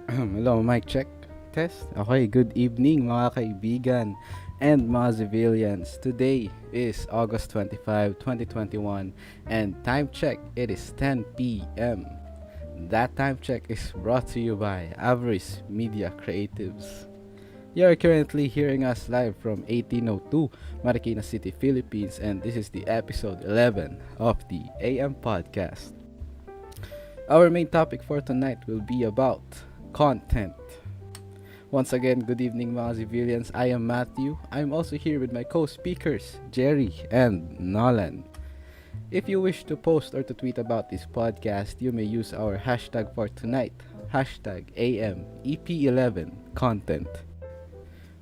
Hello, mic check. Test. Okay, good evening mga kaibigan and mga civilians. Today is August 25, 2021 and time check, it is 10 p.m. That time check is brought to you by Avarice Media Creatives. You are currently hearing us live from 1802 Marikina City, Philippines, and this is the episode 11 of the AM podcast. Our main topic for tonight will be about content. Once again, good evening mga civilians. I am Matthew. I'm also here with my co-speakers, Gerry and Nolann. If you wish to post or to tweet about this podcast, you may use our hashtag for tonight, hashtag AM Ep11 Content.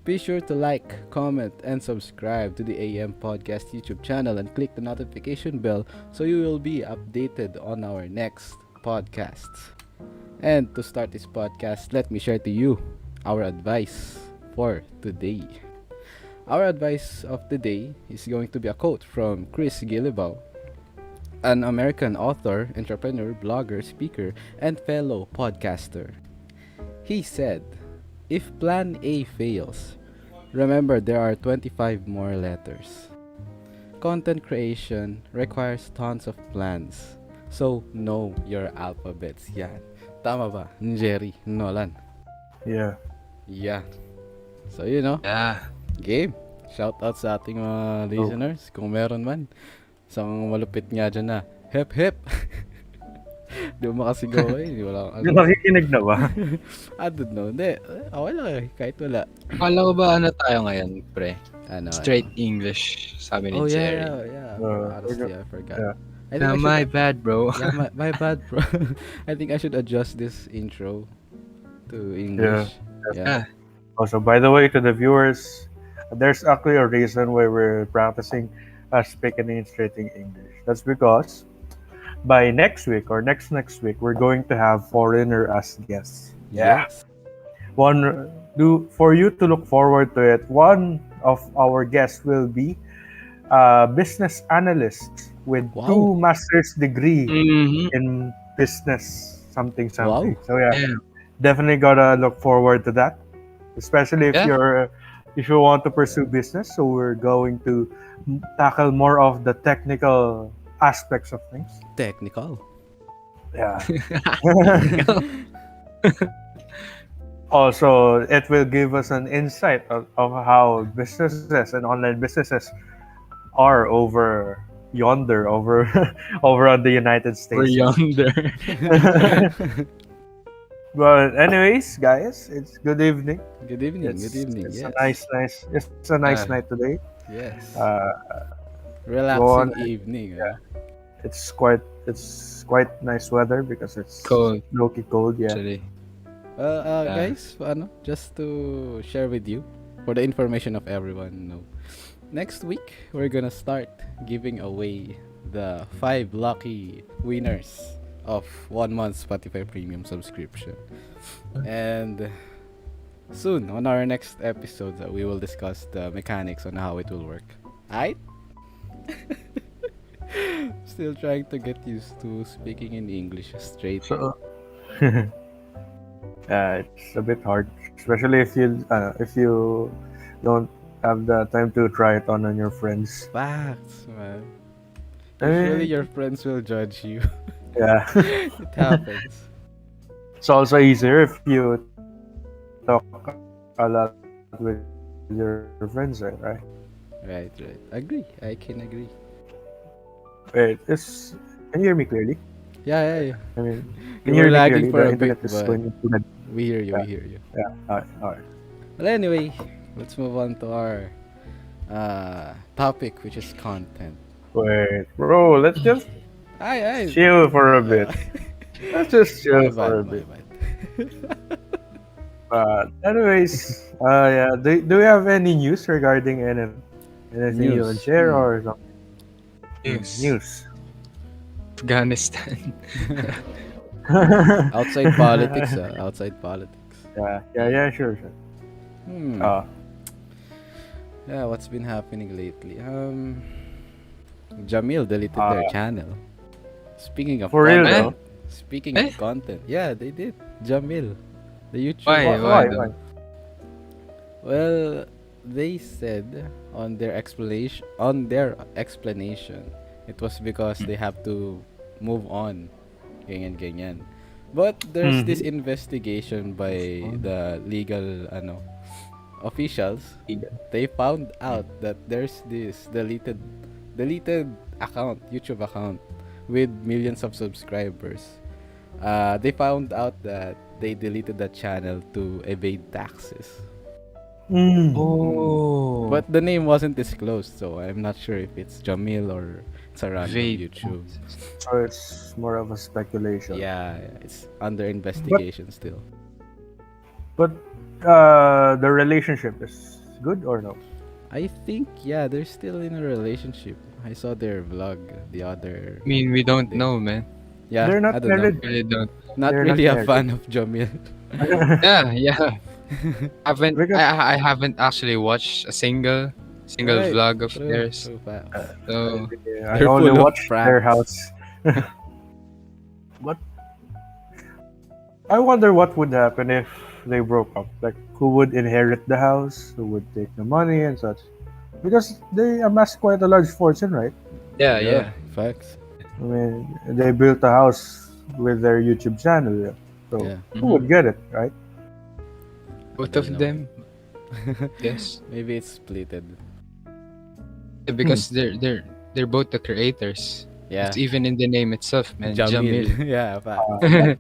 Be sure to like, comment, and subscribe to the AM Podcast YouTube channel and click the notification bell so you will be updated on our next podcasts. And to start this podcast, let me share to you our advice for today. Our advice of the day is going to be a quote from Chris Guillebeau, an American author, entrepreneur, blogger, speaker, and fellow podcaster. He said, "If plan A fails, remember there are 25 more letters." Content creation requires tons of plans, so know your alphabets. Yan. Tama ba, Gerry, Nolann? Yeah. Yeah. So, Yeah. game. Shout out sa ating mga listeners, kung meron man. Isang malupit nga dyan na, hep hep. Di mo makasigaw eh. Wala Yung nakikinig na ba? I don't know. Hindi. Okay lang eh. Kahit wala. Akala ko ba tayo ngayon, pre? Ano? Straight English, sabi ni Oh, Gerry. yeah. Honestly, I forgot. Yeah. I think I should, my bad, bro. yeah, my bad, bro. I think I should adjust this intro to English. Yeah. Also, by the way, to the viewers, there's actually a reason why we're practicing speaking in straight English. That's because by next week or next week, we're going to have foreigner as guests. Yeah. Yes. For you to look forward to it, one of our guests will be business analyst with Wow. 2 master's degree Mm-hmm. in business something. Wow. So definitely gotta look forward to that, especially if you want to pursue business. So we're going to tackle more of the technical aspects of things. Technical. Yeah. Also, it will give us an insight of how businesses and online businesses are over yonder, over on the United States. We're yonder. But anyways, guys, it's good evening. Good evening. It's Yes. a nice night today. Yes. Go Relaxing on. evening. It's quite nice weather because it's Cold. low-key cold. Yeah. Actually. Guys, just to share with you, for the information of everyone, next week we're gonna start giving away the 5 lucky winners of 1 month Spotify Premium subscription. And soon, on our next episode, we will discuss the mechanics on how it will work. Aight? Still trying to get used to speaking in English straight. So, it's a bit hard, especially if you don't have the time to try it on your friends. Facts, man. I mean- Usually your friends will judge you. Yeah. It happens. It's also easier if you talk a lot with your friends, right? Right. Agree. I can agree. Wait, can you hear me clearly? Yeah. I mean, You can were you hear me lagging clearly? for The a bit, internet is but going into the... we hear you. Yeah, alright. Well, anyway, let's move on to our topic, which is content. Wait, bro, let's just Aye. chill for a bit. Let's just chill for a bit. But anyways, yeah. Do we have any news regarding anything you News. can share or something? News. News. Afghanistan. Outside politics, outside politics. yeah, sure. Hmm. Uh, Yeah, what's been happening lately? Jamil deleted their channel. Speaking of For real, content, though? speaking of content, yeah, they did. Jamil, the YouTuber. Why? Why? though? Well, they said on their explanation, it was because they have to move on, ganyan ganyan. But there's this investigation by the legal officials. They found out that there's this deleted account, YouTube account with millions of subscribers. They found out that they deleted that channel to evade taxes. Oh. But the name wasn't disclosed, so I'm not sure if it's Jamil or it's a random Evade YouTube. So it's more of a speculation. Yeah, it's under investigation still. But the relationship is good or no? I think they're still in a relationship. I saw their vlog the other I mean, we don't day. know, man. Yeah, They're not I don't know. married. Really don't. Not They're really not a fan of Jamil. Yeah. Because- I haven't actually watched a single Right, vlog of true, theirs. true facts. So I They're only full of watched their pranks. house. But I wonder what would happen if they broke up. Like, who would inherit the house? Who would take the money and such? Because they amassed quite a large fortune, right? yeah. Facts. I mean, they built a house with their YouTube channel. Yeah. So Yeah. who would get it, right? Both don't of know. them. Yes. Maybe it's splitted. Because they're both the creators. Yeah. It's even in the name itself, man. Jamil. Jamil. Yeah, facts. That's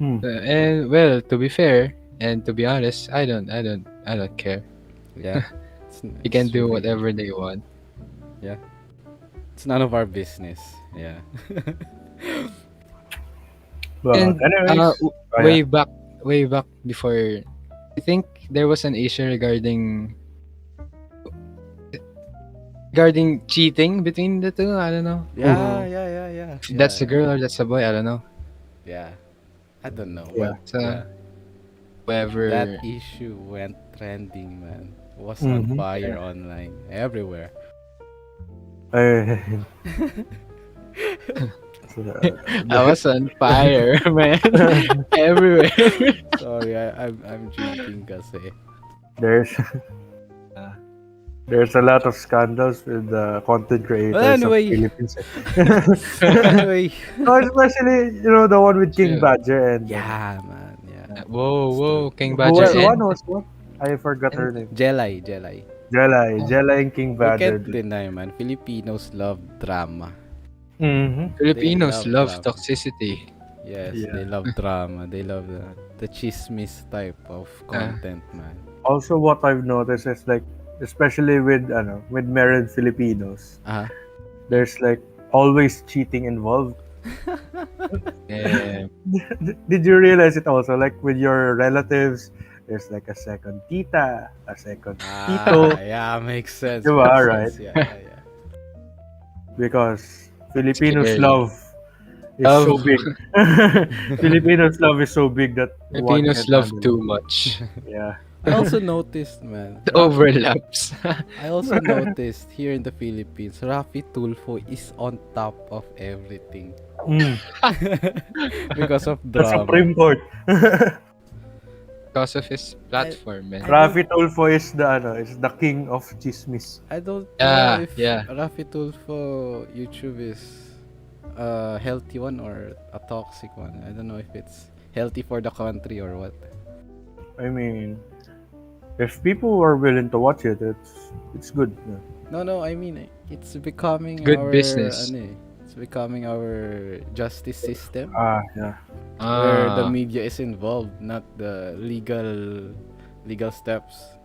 true. And well, to be fair and to be honest, I don't care. Yeah. You can do whatever they want. It's none of our business. Yeah. But And anyways, way back before, I think there was an issue regarding cheating between the two. I don't know. Yeah. That's a girl or that's a boy. I don't know. Yeah. I don't know. Yeah. But So whoever. that issue went trending, man. Was on Mhm. fire online. Everywhere. I was on fire, man. Everywhere. Sorry, I'm drinking kasi. there's there's a lot of scandals with the content creators Anyway. of Philippines. Anyway. No, especially the one with King Yeah. Badger and Yeah, man. Yeah. Whoa, King Who Badger. was- one And was what? I forgot her name. Jelly. Jela and King You Badger. can't deny, man. Filipinos love drama. Mm-hmm. Filipinos They love love toxicity. Yes, Yeah. they love drama. They love the chismis type of content, man. Also, what I've noticed is like, especially with married Filipinos, Uh-huh. there's like always cheating involved. Yeah. Did you realize it also? Like with your relatives, there's like a second tita, a second tito, Yeah, makes sense. Diba, makes right? sense. Yeah. because Filipinos Scary. love is Love. so big. Filipinos love is so big that one Filipinos can't love handle too it. much. Yeah. I also noticed, man. It overlaps. I also noticed here in the Philippines, Rafi Tulfo is on top of everything because of The drama. Supreme Court. Because of his platform, man. Rafi Tulfo is the king of chismis. I don't Yeah, know if yeah. Rafi Tulfo YouTube is a healthy one or a toxic one. I don't know if it's healthy for the country or what. I mean, if people are willing to watch it, it's good. Yeah. No, I mean it's becoming Good our business. it's becoming our justice system Yeah. where the Ah, media is involved, not the legal steps.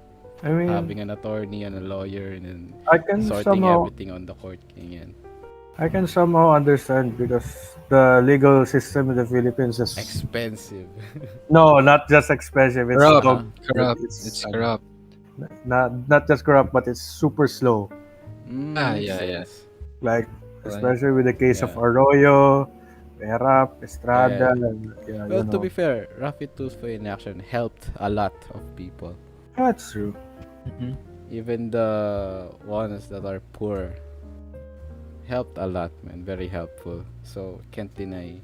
I mean, Having an attorney and a lawyer and then I can sorting somehow everything on the court. Ganyan. understand because the legal system in the Philippines is Expensive. no, not just expensive. It's corrupt. dog- It's corrupt. not just corrupt, but it's super slow. Makes yeah. sense. Like especially with the case of Yeah. Arroyo, Perap, Estrada. Yeah, Well, to be fair, Rafi Tulfo in action helped a lot of people. That's true. Mhm. Even the ones that are poor helped a lot, man. Very helpful. So, can't deny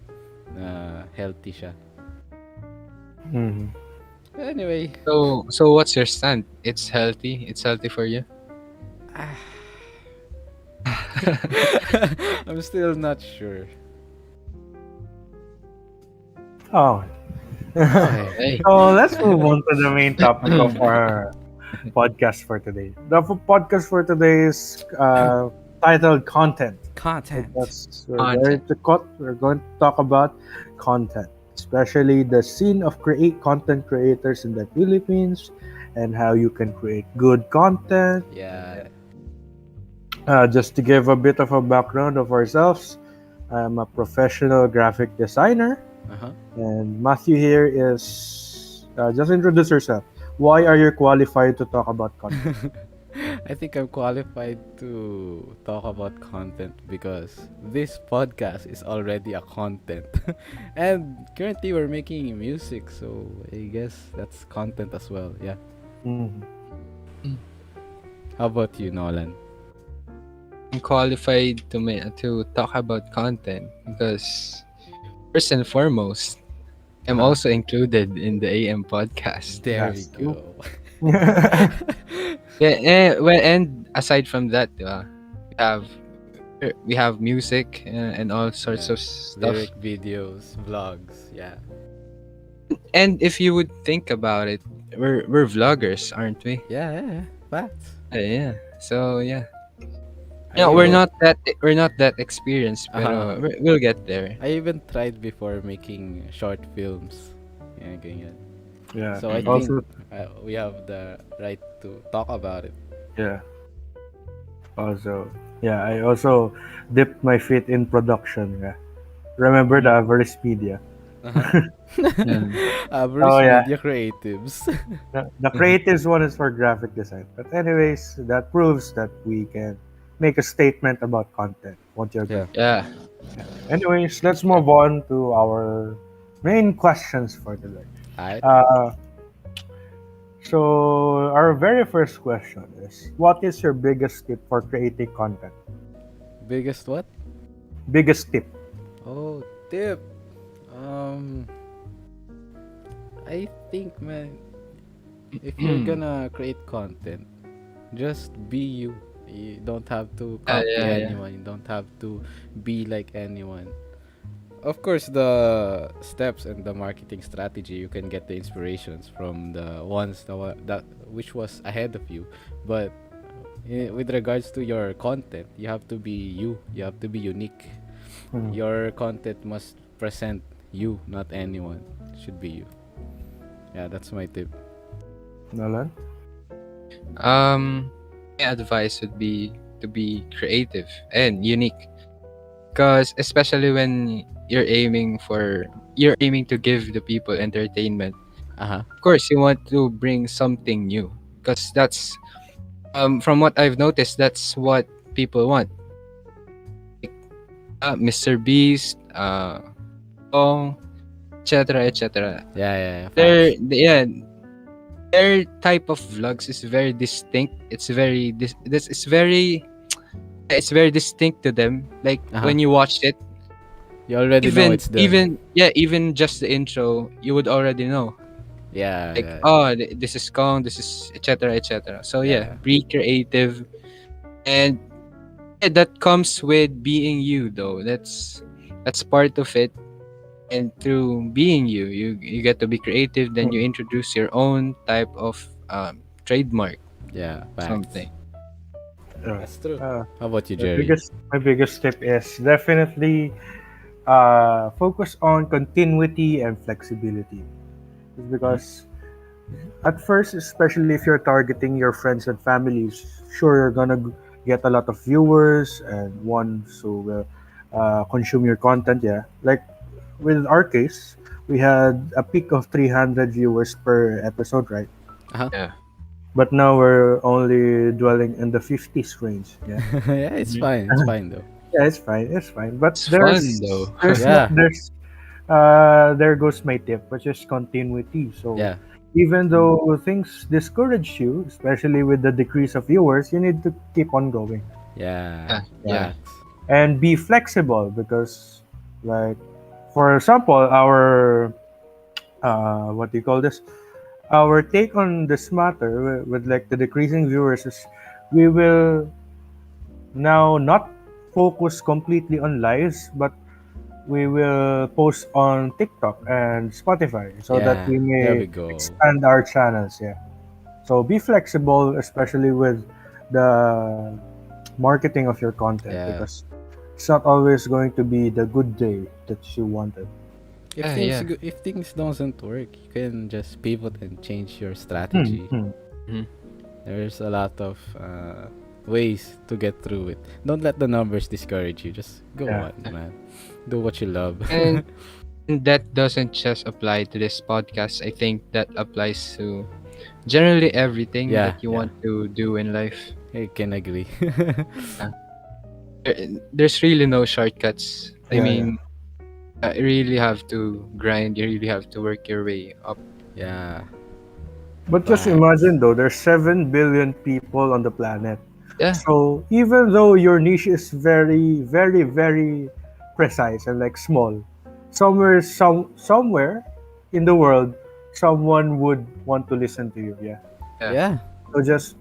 na healthy siya. Mhm. Anyway, So what's your stand? It's healthy. It's healthy for you. I'm still not sure. Oh. Okay. Hey. So let's move on to the main topic of our podcast for today. The podcast for today is titled "Content." Content. Content. We're going to talk about content, especially the scene of create content creators in the Philippines, and how you can create good content. Yeah. Just to give a bit of a background of ourselves, I'm a professional graphic designer. Uh-huh. And Matthew here is just introduce yourself. Why are you qualified to talk about content? I think I'm qualified to talk about content because this podcast is already a content. And currently we're making music, so I guess that's content as well. Yeah. Mhm. How about you, Nolan? I'm qualified to talk about content because first and foremost, I'm Uh-huh. also included in the AM podcast. There we That's true. go. Yeah, well, and aside from that, we have music and all sorts Yeah. of stuff. Lyric videos, vlogs, yeah. And if you would think about it, we're vloggers, aren't we? Yeah. Facts. Yeah. So yeah. I Yeah, even, we're not that experienced, but uh, we'll get there. I even tried before making short films. Yeah, ganyan. Yeah. So I think Also, we have the right to talk about it. yeah. Also, yeah. I also dipped my feet in production. Yeah. Remember the Average Media? Uh-huh. Yeah. Bruce Oh yeah. Media Creatives. The creatives one is for graphic design. But anyways, that proves that we can make a statement about content. Won't you agree? Yeah. Yeah. Anyways, let's move on to our main questions for today. Alright. Uh, so our very first question is, what is your biggest tip for creating content? Biggest what? Biggest tip. Oh, tip. Um, I think, man, if you're gonna create content, just be you. You don't have to copy Yeah. anyone. You don't have to be like anyone. Of course, the steps and the marketing strategy, you can get the inspirations from the ones that which was ahead of you. But with regards to your content, you have to be you. You have to be unique. Mhm. Your content must present you, not anyone. Should be you. Yeah, that's my tip. Nolan? My advice would be to be creative and unique, because especially when you're aiming to give the people entertainment. Uh-huh. Of course, you want to bring something new, because that's from what I've noticed, that's what people want. Mr. Beast, Ong, etc., etc. Yeah. Their Facts. yeah, their type of vlogs is very distinct. It's very it's very distinct to them. Like Uh-huh. when you watch it, You already know it's them. even just the intro, you would already know. Like, Yeah. oh, this is Kong, this is etc., etc. So yeah, Yeah. be creative, and yeah, that comes with being you, though. That's part of it. And through being you get to be creative. Then you introduce your own type of trademark, Yeah. Facts. something. That's true. Uh, How about you, my Jerry? biggest tip is definitely focus on continuity and flexibility. It's because at first, especially if you're targeting your friends and families, sure you're gonna get a lot of viewers and ones who will consume your content. Yeah, like with our case, we had a peak of 300 viewers per episode, right? Uh-huh. Yeah. But now we're only dwelling in the 50s range. Yeah. Yeah, it's fine. It's fine though. Yeah, it's fine. It's fine. But It's fun though. Yeah. there goes my tip, which is continuity. So Yeah. even though things discourage you, especially with the decrease of viewers, you need to keep on going Yeah. Yeah, yeah. Facts. and be flexible because, like, for example, our what do you call this? Our take on this matter with like the decreasing viewers is we will now not focus completely on lives, but we will post on TikTok and Spotify so that Yeah. we There may we go. expand our channels. Yeah. So be flexible, especially with the marketing of your content Yeah. because it's not always going to be the good day that you wanted. If Yeah, things yeah. if things doesn't work, you can just pivot and change your Hmm, strategy. hmm. Mhm. There's a lot of ways to get through it. Don't let the numbers discourage you. Just go Yeah. on, man. Do what you love. And that doesn't just apply to this podcast. I think that applies to generally everything Yeah, that you yeah. want to do in life. I can agree. Yeah. There's really no shortcuts. I Yeah, yeah. mean, you really have to grind. You really have to work your way up. Yeah, But just facts. imagine though, there's 7 billion people on the planet. Yeah. So even though your niche is very, very, very precise and like small, somewhere in the world, someone would want to listen to you. Yeah. Yeah. Yeah, So just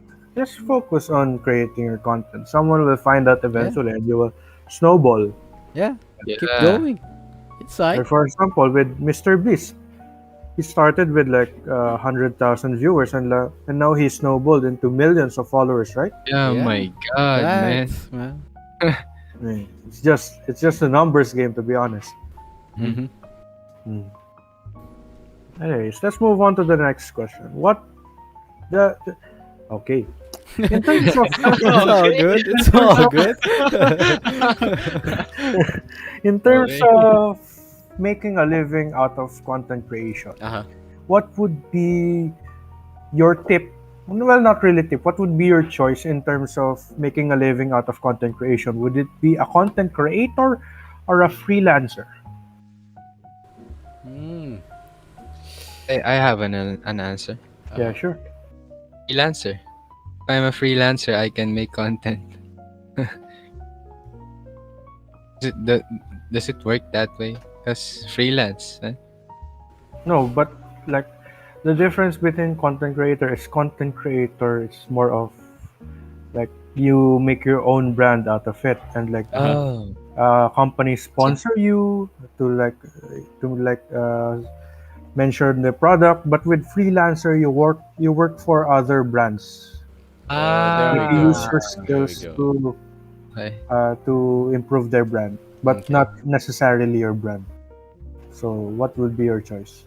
focus on creating your content. Someone will find out yeah, eventually, and you will snowball. yeah. Keep Yeah. going. It's like, Like for example, with Mr. Beast, he started with like 100,000 viewers, and now he snowballed into millions of followers, right? Yeah. yeah, My God, man. facts, man. It's just a numbers game, to be honest. Mhm. Mm-hmm. Hmm. Anyways, let's move on to the next question. Okay. In terms of It's all Okay. good. It's all good. in terms Okay. of making a living out of content creation, Uh-huh. what would be your tip? Well, not really tip. What would be your choice in terms of making a living out of content creation? Would it be a content creator or a freelancer? Mm. I have an answer. Yeah, Uh-huh. sure. Freelancer. If I'm a freelancer, I can make content. Does it work that way? Because freelance, right? No, but like the difference between content creator is more of like you make your own brand out of it, and like Uh-huh. Oh, companies so, sponsor you to mention the product. But with freelancer, you work for other brands. Oh, there we You use go. your There we skills go. okay. to improve their brand, but Okay. not necessarily your brand. So, what would be your choice?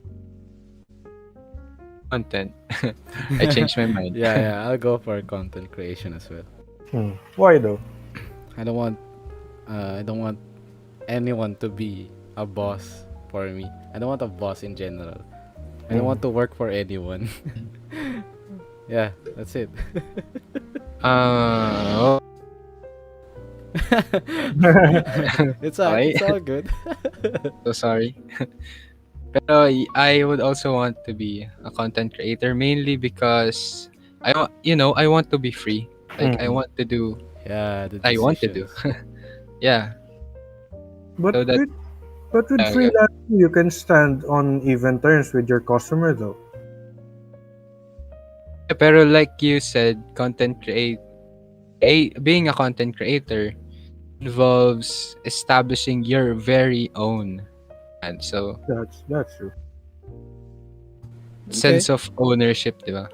Content. I changed my mind. Yeah, yeah. I'll go for content creation as well. Why though? I don't want anyone to be a boss for me. I don't want a boss in general. I don't want to work for anyone. Yeah, that's it. Oh, It's okay. all good. So sorry. Pero I would also want to be a content creator mainly because I want to be free. Like I Mm. want to do Yeah, the I want to do. decisions. Yeah. But So that with okay. freelancing, you can stand on even terms with your customer though. Pero like you said, being a content creator involves establishing your very own brand. So That's true. Okay. sense of ownership, di ba?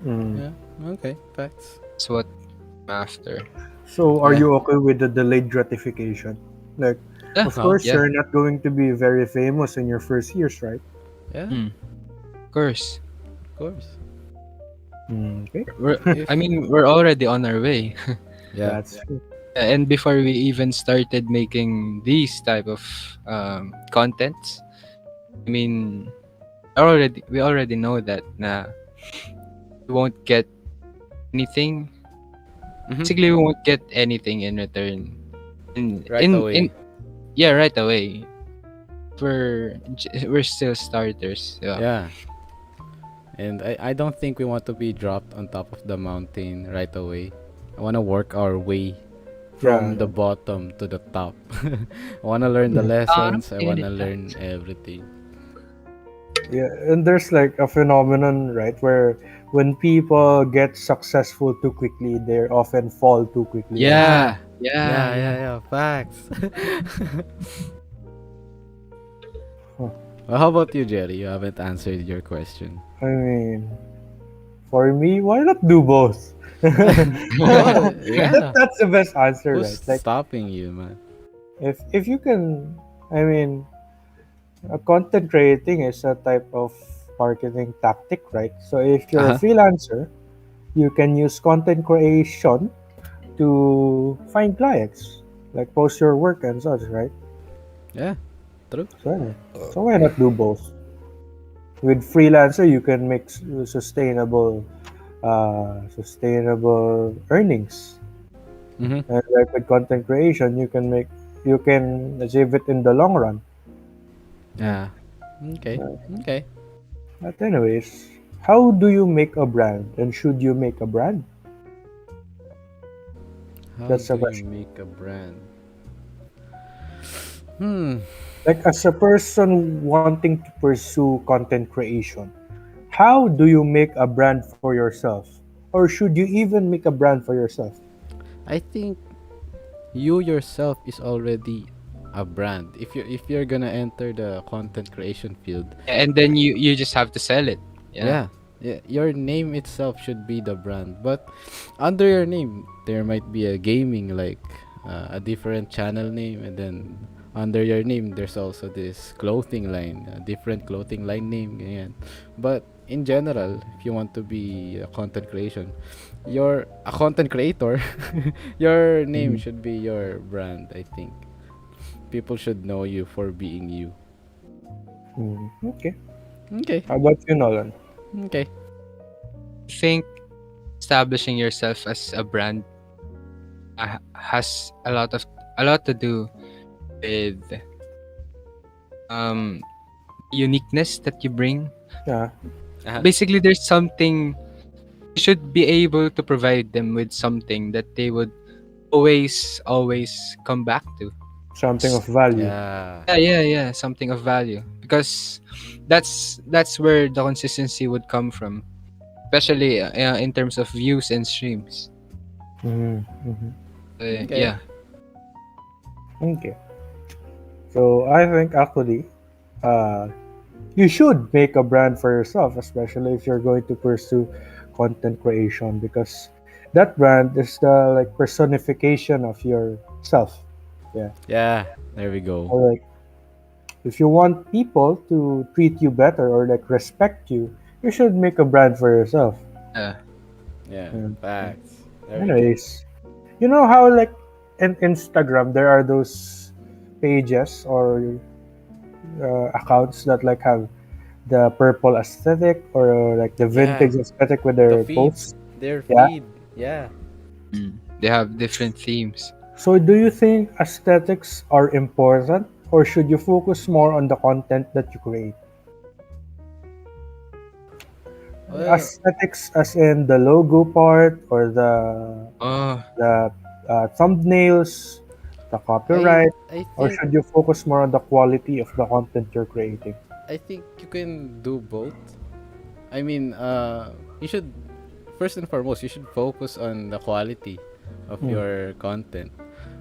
Mm. Yeah. Okay. Facts. That's what I'm after. So, are Yeah. you okay with the delayed gratification? Like, Yeah. of course, Yeah. you're not going to be very famous in your first years, right? Yeah. Of course. Of course. Okay, If We're already on our way. yeah. that's true. And before we even started making these type of contents, I mean, we already know that we won't get anything. Mhm. Basically, we won't get anything in return. Right away. Yeah, right away. We're still starters. Yeah. Yeah. And I don't think we want to be dropped on top of the mountain right away. I want to work our way Yeah. from the bottom to the top. I want to learn the lessons. I want to learn everything. Yeah, and there's like a phenomenon, right, where when people get successful too quickly, they often fall too quickly as well. Yeah. Yeah. Yeah. Yeah, yeah, Yeah. yeah. Facts. Huh. Well, how about you, Jerry? You haven't answered your question. I mean, for me, why not do both? Oh, yeah. That's the best answer, Who's right? Like stopping you, man? if you can, I mean, content creating is a type of marketing tactic, right? So if you're a Uh-huh. freelancer, you can use content creation to find clients, like post your work and such, right? Yeah, true. So why not do both? With freelancer, you can make sustainable earnings, Mm-hmm. and like with content creation, you can achieve it in the long run. Yeah. Okay. Uh, Okay. But anyways, how do you make a brand, and should you make a brand? How That's the do you question. make a brand? Hmm. Like as a person wanting to pursue content creation, how do you make a brand for yourself? Or should you even make a brand for yourself? I think you yourself is already a brand. If you're gonna enter the content creation field, And then you just have to sell it. Yeah. yeah, yeah, your name itself should be the brand. But under your name, there might be a gaming like a different channel name, and then under your name, there's also this clothing line, a different clothing line name. Ganyan. But in general, if you want to be a content creation, you're a content creator. Your name Mhm. should be your brand. I think people should know you for being you. Okay. Okay. How about you, Nolan? Okay. I think establishing yourself as a brand has a lot to do with um uniqueness that you bring. Yeah. Uh-huh. Basically, there's something you should be able to provide them with something that they would always come back to. Something of value. Yeah. Yeah, something of value, because that's where the consistency would come from, especially in terms of views and streams. Mm-hmm. Okay. Yeah. Okay. So I think actually, uh, you should make a brand for yourself, especially if you're going to pursue content creation, because that brand is the like personification of yourself. Yeah. Yeah. There we go. Or like if you want people to treat you better or like respect you, you should make a brand for yourself. Yeah. Yeah. Yeah. Facts. There we go. Anyways, you know how like in Instagram there are those pages or accounts that like have the purple aesthetic or like the Yeah. vintage aesthetic with The their feed. posts. Their Yeah. feed. Yeah. They have different themes. So do you think aesthetics are important or should you focus more on the content that you create? Well, Aesthetics as in the logo part or Oh, the thumbnails, the I copyright, I or think should you focus more on the quality of the content you're creating? I think you can do both. I mean, you should first and foremost you should focus on the quality of Mm. your content.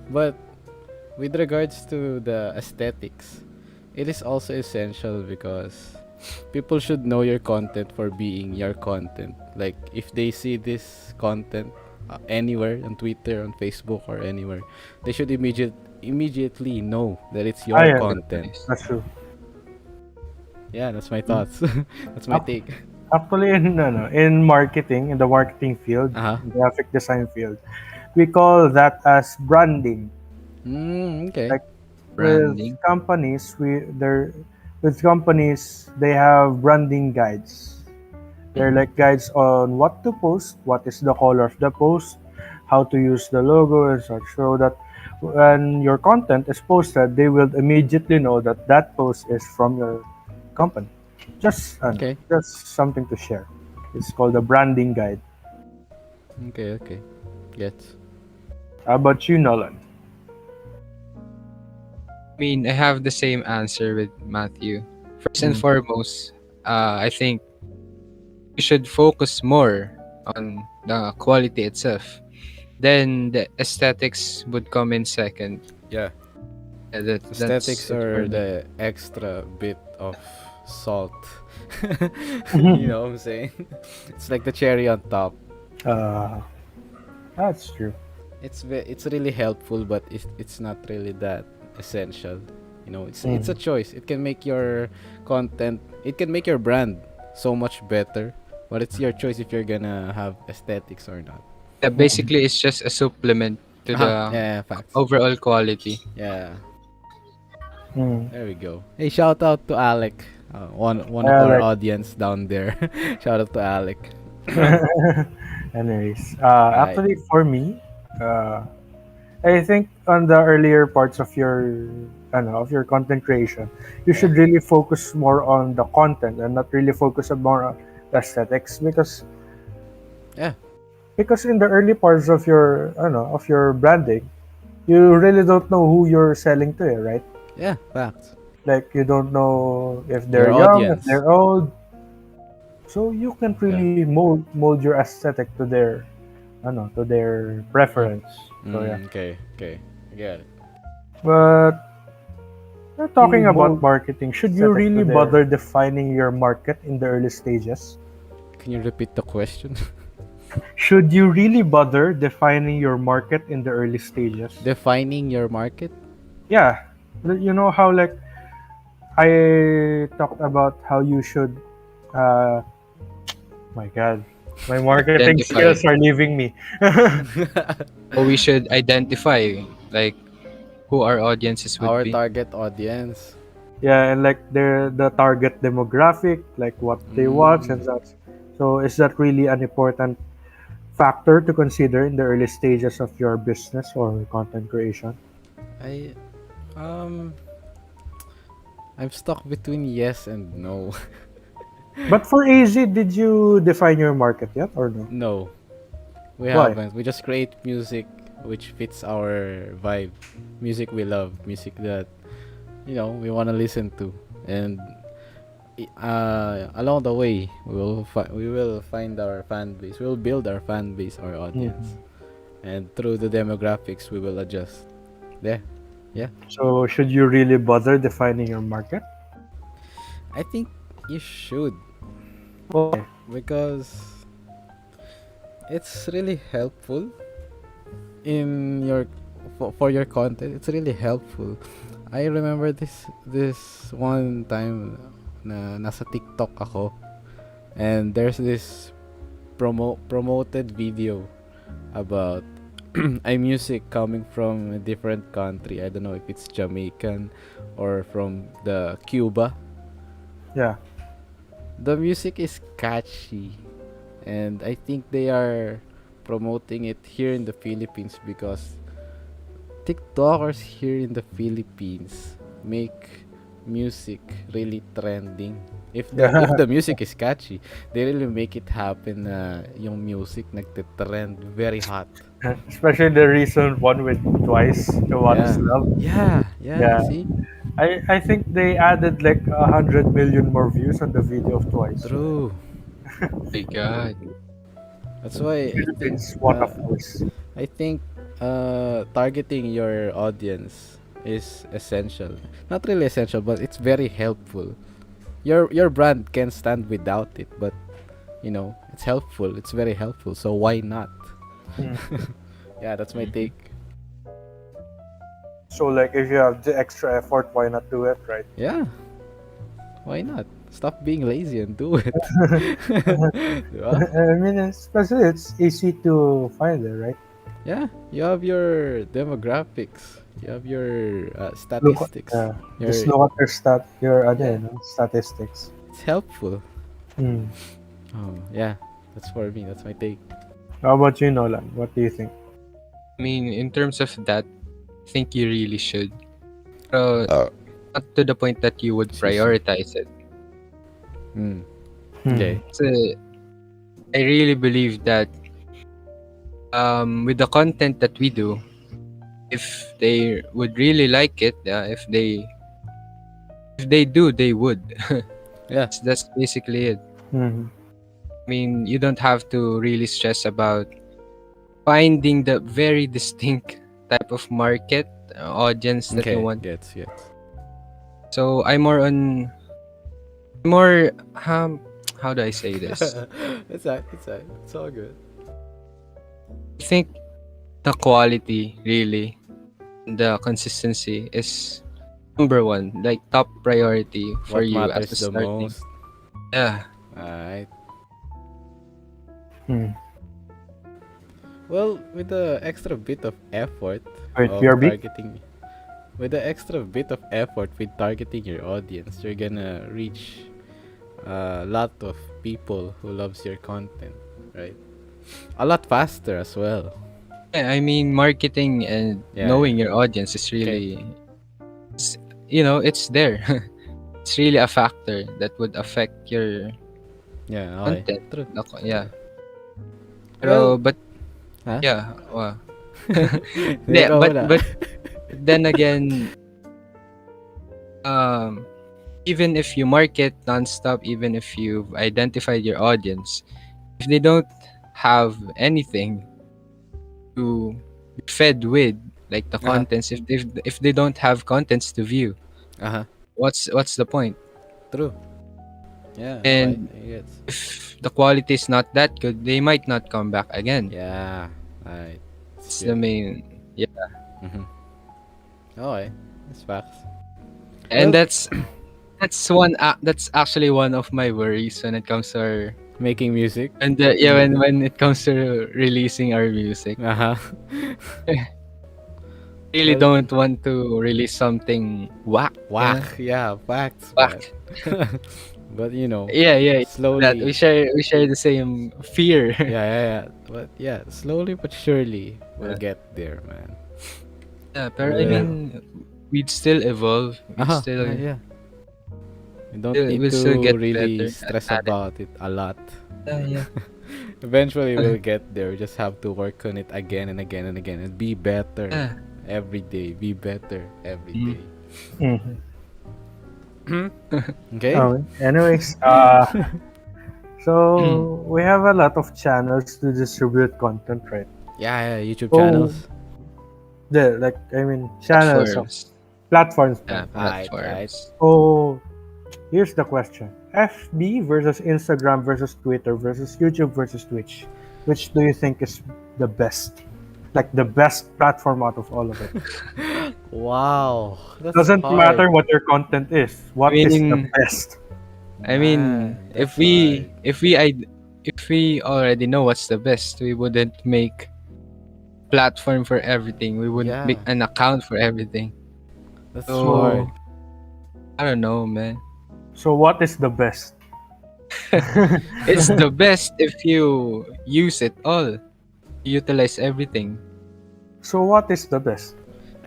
But with regards to the aesthetics, it is also essential because people should know your content for being your content. Like if they see this content anywhere on Twitter, on Facebook, or anywhere, they should immediately know that it's your Yeah, content. nice. that's true. Yeah, that's my thoughts. That's my Ac- take. Actually, in marketing, in the marketing field, Uh huh. graphic design field, we call that as branding. Okay. Like with Branding. companies, they have branding guides. They're like guides on what to post, what is the color of the post, how to use the logo and such, so that when your content is posted, they will immediately know that that post is from your company. Okay. Just something to share. It's called a branding guide. Okay. Gets. How about you, Nolan? I mean, I have the same answer with Matthew. First and Mm. foremost, I think we should focus more on the quality itself. Then the aesthetics would come in second. Yeah. Yeah, that's Aesthetics it for are me. the extra bit of salt. You Mhm. know what I'm saying? It's like the cherry on top. uh, that's true. It's really helpful, but it's not really that essential. You know, it's a Mm. choice. It can make your content, it can make your brand so much better, but it's your choice if you're gonna have aesthetics or not. Yeah, Mm. basically it's just a supplement to the Yeah, facts. overall quality. Yeah, Mm. there we go. Hey, shout out to Alec, one of our Like, audience down there. Shout out to Alec. anyways, Right. actually, for me, uh, I think on the earlier parts of your, I don't know, of your content creation, you Yeah. should really focus more on the content and not really focus on more on the aesthetics Yeah. because in the early parts of your, I don't know, of your branding, you really don't know who you're selling to, right? Yeah. Facts. Like you don't know if Your they're young, if audience. they're old, so you can't Yeah. really mold your aesthetic to their, I don't know, to their preference. So yeah, Okay. Okay. I get it. but we're talking about Mold marketing. Should you aesthetic to really their. bother defining your market in the early stages? Can you repeat the question? Should you really bother defining your market in the early stages? Defining your market? Yeah, you know how like I talked about how you should. Uh, my God, my marketing Identify. skills are leaving me. So we should identify like who our audiences would Our be. target audience. Yeah, and like the target demographic, like what they watch and Mm, such. So is that really an important factor to consider in the early stages of your business or content creation? I um I'm stuck between yes and no. But for AZ, did you define your market yet or no? No, we Why? haven't. We just create music which fits our vibe. Music we love, music that we want to listen to. And along the way, we will find our fan base. We'll build our fan base, our audience. Mhm. And through the demographics, we will adjust. Yeah. Yeah. So should you really bother defining your market? I think you should, Why? because it's really helpful in your for your content. It's really helpful. I remember this one time na nasa TikTok ako, and there's this promoted video about a music coming from a different country. I don't know if it's Jamaican or from the Cuba. Yeah. The music is catchy, and I think they are promoting it here in the Philippines because TikTokers here in the Philippines make music really trending. If the music is catchy, they really make it happen na yung music nagte-trend very hot. Especially the recent one with Twice, the What Is Yeah. Love. Yeah, Yeah. see? I think they added like 100 million more views on the video of Twice. So yeah. True. My God. That's why Philippines, what a force. I think targeting your audience is essential. Not really essential, but it's very helpful. Your brand can stand without it, but it's helpful. It's very helpful. So why not? Mm. Yeah, that's my Mhm. take. So like if you have the extra effort, why not do it, right? Yeah, why not? Stop being lazy and do it. Diba? I mean, especially it's easy to find it, right? Yeah, you have your demographics. You have your Look, statistics. just Your look at your Yeah, statistics. it's helpful. Hmm. Oh, yeah. That's for me. That's my take. How about you, Nolan? What do you think? I mean, in terms of that, I think you really should. So not to the point that you would Excuse me. prioritize it. Mm. Hmm. Okay. So I really believe that with the content that we do, if they would really like it, if they do, they would. Yeah. That's basically it. Mhm. I mean, you don't have to really stress about finding the very distinct type of market audience that you Okay. want. Gets. So I'm more how do I say this? It's alright. It's all good. I think the quality really, the consistency is number one, like top priority for What you as matters a the starting. most? Yeah. Alright. Hmm. Well, with the extra bit of effort Wait, of BRB? targeting, with the extra bit of effort with targeting your audience, you're gonna reach a lot of people who loves your content, right? A lot faster as well. Yeah, I mean, marketing and Yeah, knowing yeah. your audience is Okay. really, it's, it's there. It's really a factor that would affect your Yeah, okay. content. True. Yeah. Well, But huh? yeah, well, Hindi, yeah, ikaw but muna. then again, um, even if you market nonstop, even if you've identified your audience, if they don't have anything to be fed with, like the Uh-huh. contents, if they don't have contents to view, Uh-huh. what's the point? True. Yeah, okay. And I guess. if the quality is not that good, they might not come back again. Yeah. Alright. It's the main, yeah. Mm-hmm. Okay. That's facts. And Well, that's actually one of my worries when it comes to our, making music. and yeah, when it comes to releasing our music. Uh-huh. Really Well, don't want to release something whack. whack. Yeah, facts, man. Whack. But you know, Yeah. That slowly. we share the same fear. Yeah. But yeah, slowly but surely we'll get there, man. Yeah, but I Well, mean, we'd still evolve. We'd uh-huh. still, Yeah. You don't we'll, need we'll still to get really better stress at it. about it a lot. Yeah. Eventually we'll get there. We just have to work on it again and again and again and be better Yeah. every day. Be better every Mhm. day. Mhm. Okay? Oh, anyways, so we have a lot of channels to distribute content, right? Yeah, YouTube Oh, channels. Channels of Platforms. platforms. Yeah, Alright. platforms. So here's the question: FB versus Instagram versus Twitter versus YouTube versus Twitch. Which do you think is the best? Like the best platform out of all of it. Wow. That's Doesn't hard. matter what your content is. What is the mean, best? I mean, That's if we already know what's the best, we wouldn't make platform for everything. We wouldn't Yeah. make an account for everything. That's So hard. I don't know, man. So what is the best? It's the best if you use it all, utilize everything. So what is the best?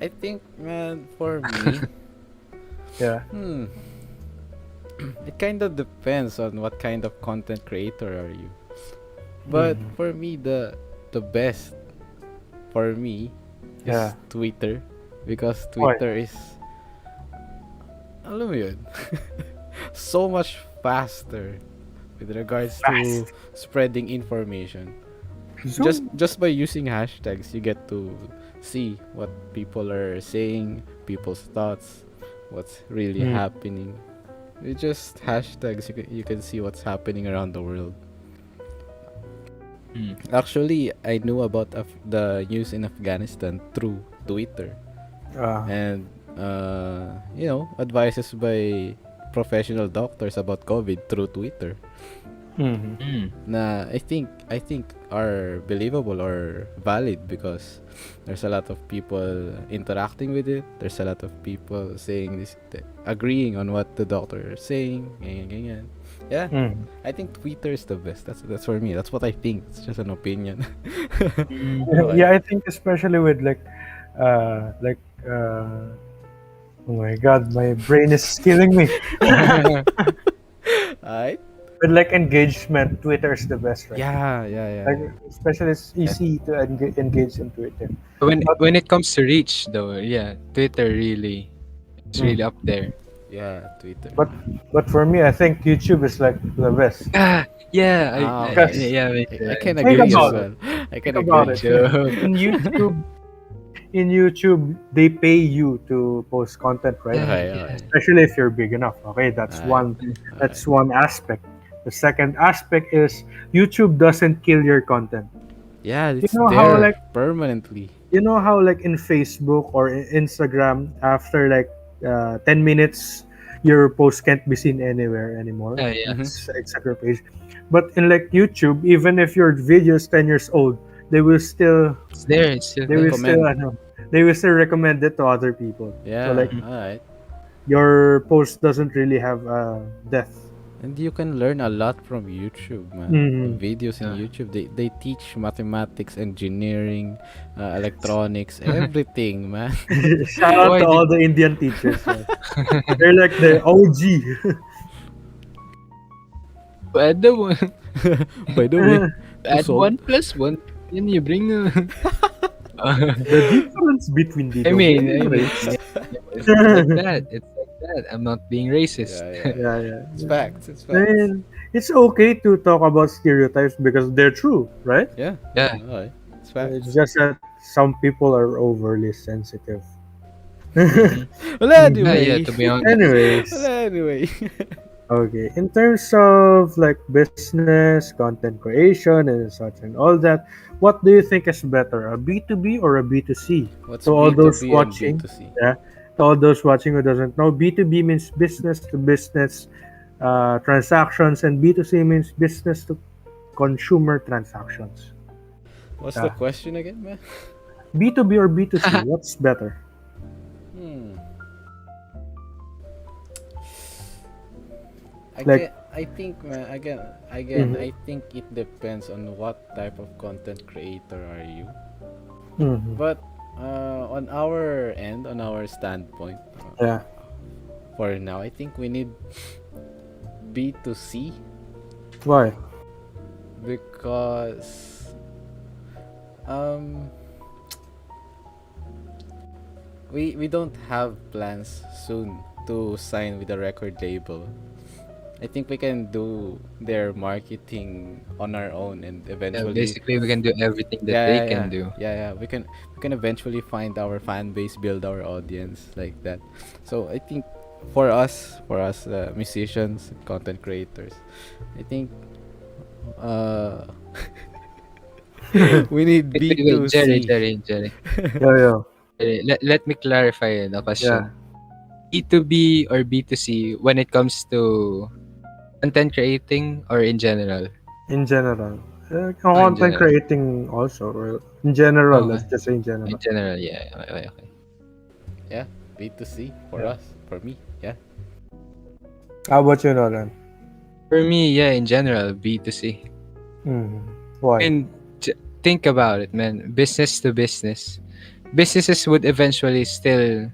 I think, man, for me, Yeah. it kind of depends on what kind of content creator are you. But for me, the best for me is Yeah. Twitter, because Why? Twitter is, alam mo yun, so much faster with regards to spreading information. Just by using hashtags, you get to see what people are saying, people's thoughts, what's really happening. With just hashtags, you can see what's happening around the world. Actually, I knew about the news in Afghanistan through Twitter, and advices by professional doctors about COVID through Twitter. Na I think are believable or valid, because there's a lot of people interacting with it. There's a lot of people saying this, agreeing on what the doctor is saying. Ganyan. Yeah, I think Twitter is the best. That's for me. That's what I think. It's just an opinion. Yeah, I think especially with like like oh my god, my brain is killing me. Alright. But like engagement, Twitter is the best, right? Like Yeah. especially it's easy to engage in Twitter. When it comes to reach though, yeah, Twitter really it's Mm. really up there. Yeah, Twitter. But but for me, I think YouTube is like the best. Yeah, Because yeah, I can think agree as about it. well. I Think can about agree. it. joke. In YouTube, they pay you to post content, right? Okay. Especially if you're big enough. Okay, that's Alright. one. Alright. That's one aspect. The second aspect is YouTube doesn't kill your content. Yeah, You it's know how there like permanently. in Facebook or in Instagram, after like 10 minutes, your post can't be seen anywhere anymore. Yeah. Mm-hmm. It's at your page. But in like YouTube, even if your video is 10 years old, they will still It's there, it's still they will there. still Recommend. they will still recommend it to other people. So Yeah, like alright. your post doesn't really have death. And you can learn a lot from YouTube, man. The Mhm. videos in Yeah. YouTube, they teach mathematics, engineering, electronics, everything, man. Shout out Why to did all the Indian teachers. Man. They're like the OG. you add the one? By the way, to Add solve, 1 plus 1, then you bring. The difference between the I mean, race. yeah, it's like that. It's like that. I'm not being racist. yeah. Yeah, yeah. It's facts. It's I facts. mean, it's okay to talk about stereotypes because they're true, right? Yeah. Yeah. Alright. It's It's facts. just that some people are overly sensitive. Mhm. Well, Yeah, anyway. to be honest. Anyways, Well, anyway. okay. In terms of like business, content creation, and such and all that, what do you think is better, a B2B or a B2C? What's To all those B2B and watching, B2C? yeah, to all those watching who doesn't know, B2B means business to business transactions, and B2C means business to consumer transactions. What's the Yeah. question again, man? B2B or B2C, what's better? Hmm. Like- I think, man, again, Mhm. I think it depends on what type of content creator are you. Mhm. But on our end, on our standpoint, Yeah. for now, I think we need B2C Why? because um we don't have plans soon to sign with a record label. I think we can do their marketing on our own and Yeah, eventually basically, we can do everything that they can do. Yeah. We can eventually find our fan base, build our audience like that. So I think for us musicians, content creators, I think uh we need Wait, Jerry, B2C. Jerry. Yeah. Let me clarify the Yeah. question. B2B or B2C when it comes to content creating or in general? In general. In Content general. creating also. Or in general, Oh, let's just say in general. in general, yeah. Okay. Yeah, B2C for Yeah. us, for me. Yeah. How about you, Nolan? For me, yeah, in general, B2C. Mhm. Why? And think about it, man. Business to business. Businesses would eventually still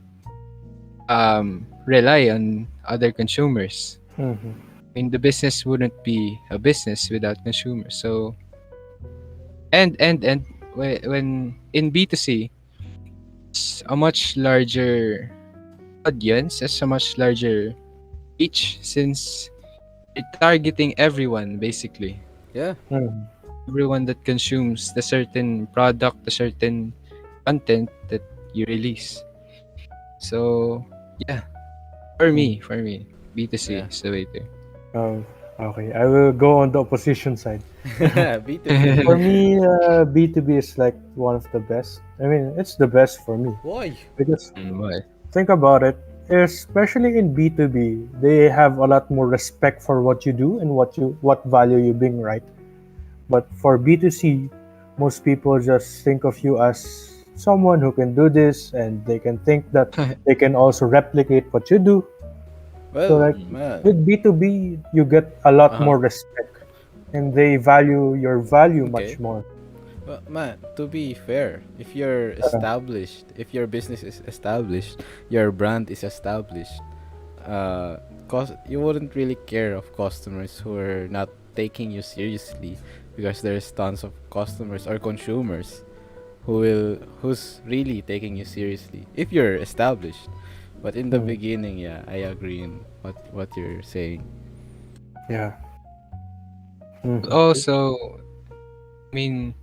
rely on other consumers. Mhm. I mean, the business wouldn't be a business without consumers. So, and when in B2C, it's a much larger audience, it's a much larger reach since you're targeting everyone basically. Yeah. Mhm. Everyone that consumes the certain product, the certain content that you release. So, yeah, for me, B2C Yeah. is the way to. Oh, okay. I will go on the opposition side. B2B. For me, B2B is like one of the best. I mean, it's the best for me Why? because What? think about it, especially in B2B, they have a lot more respect for what you do and what value you bring, right? But for B2C, most people just think of you as someone who can do this and they can think that they can also replicate what you do. So Well, like man. with B2B, you get a lot Uh-huh. more respect and they value your value Okay. much more. Well, man, to be fair, if you're established, if your business is established, your brand is established, you wouldn't really care of customers who are not taking you seriously, because there's tons of customers or consumers who's really taking you seriously if you're established. But in the Mm. beginning, yeah, I agree in what you're saying. Yeah. Mhm. Also, I mean,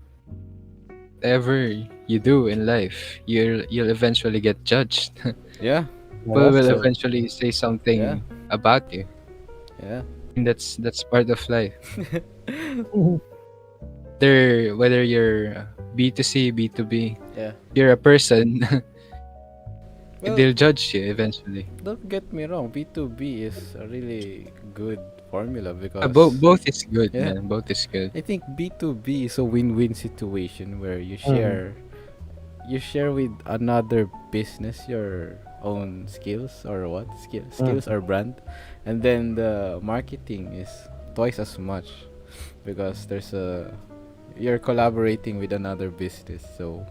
whatever you do in life, you'll eventually get judged. Yeah, Yeah, People that's will true. eventually say yeah, something about you. yeah. And that's part of life. Mhm. Whether you're B2C, B2B, Yeah. you're a person, Well, they'll judge you eventually. don't get me wrong, B2B is a really good formula because Both is good, yeah, man. Both is good. I think B2B is a win-win situation where Mhm. you share with another business your own skills or skills or brand, and then the marketing is twice as much because you're collaborating with another business, so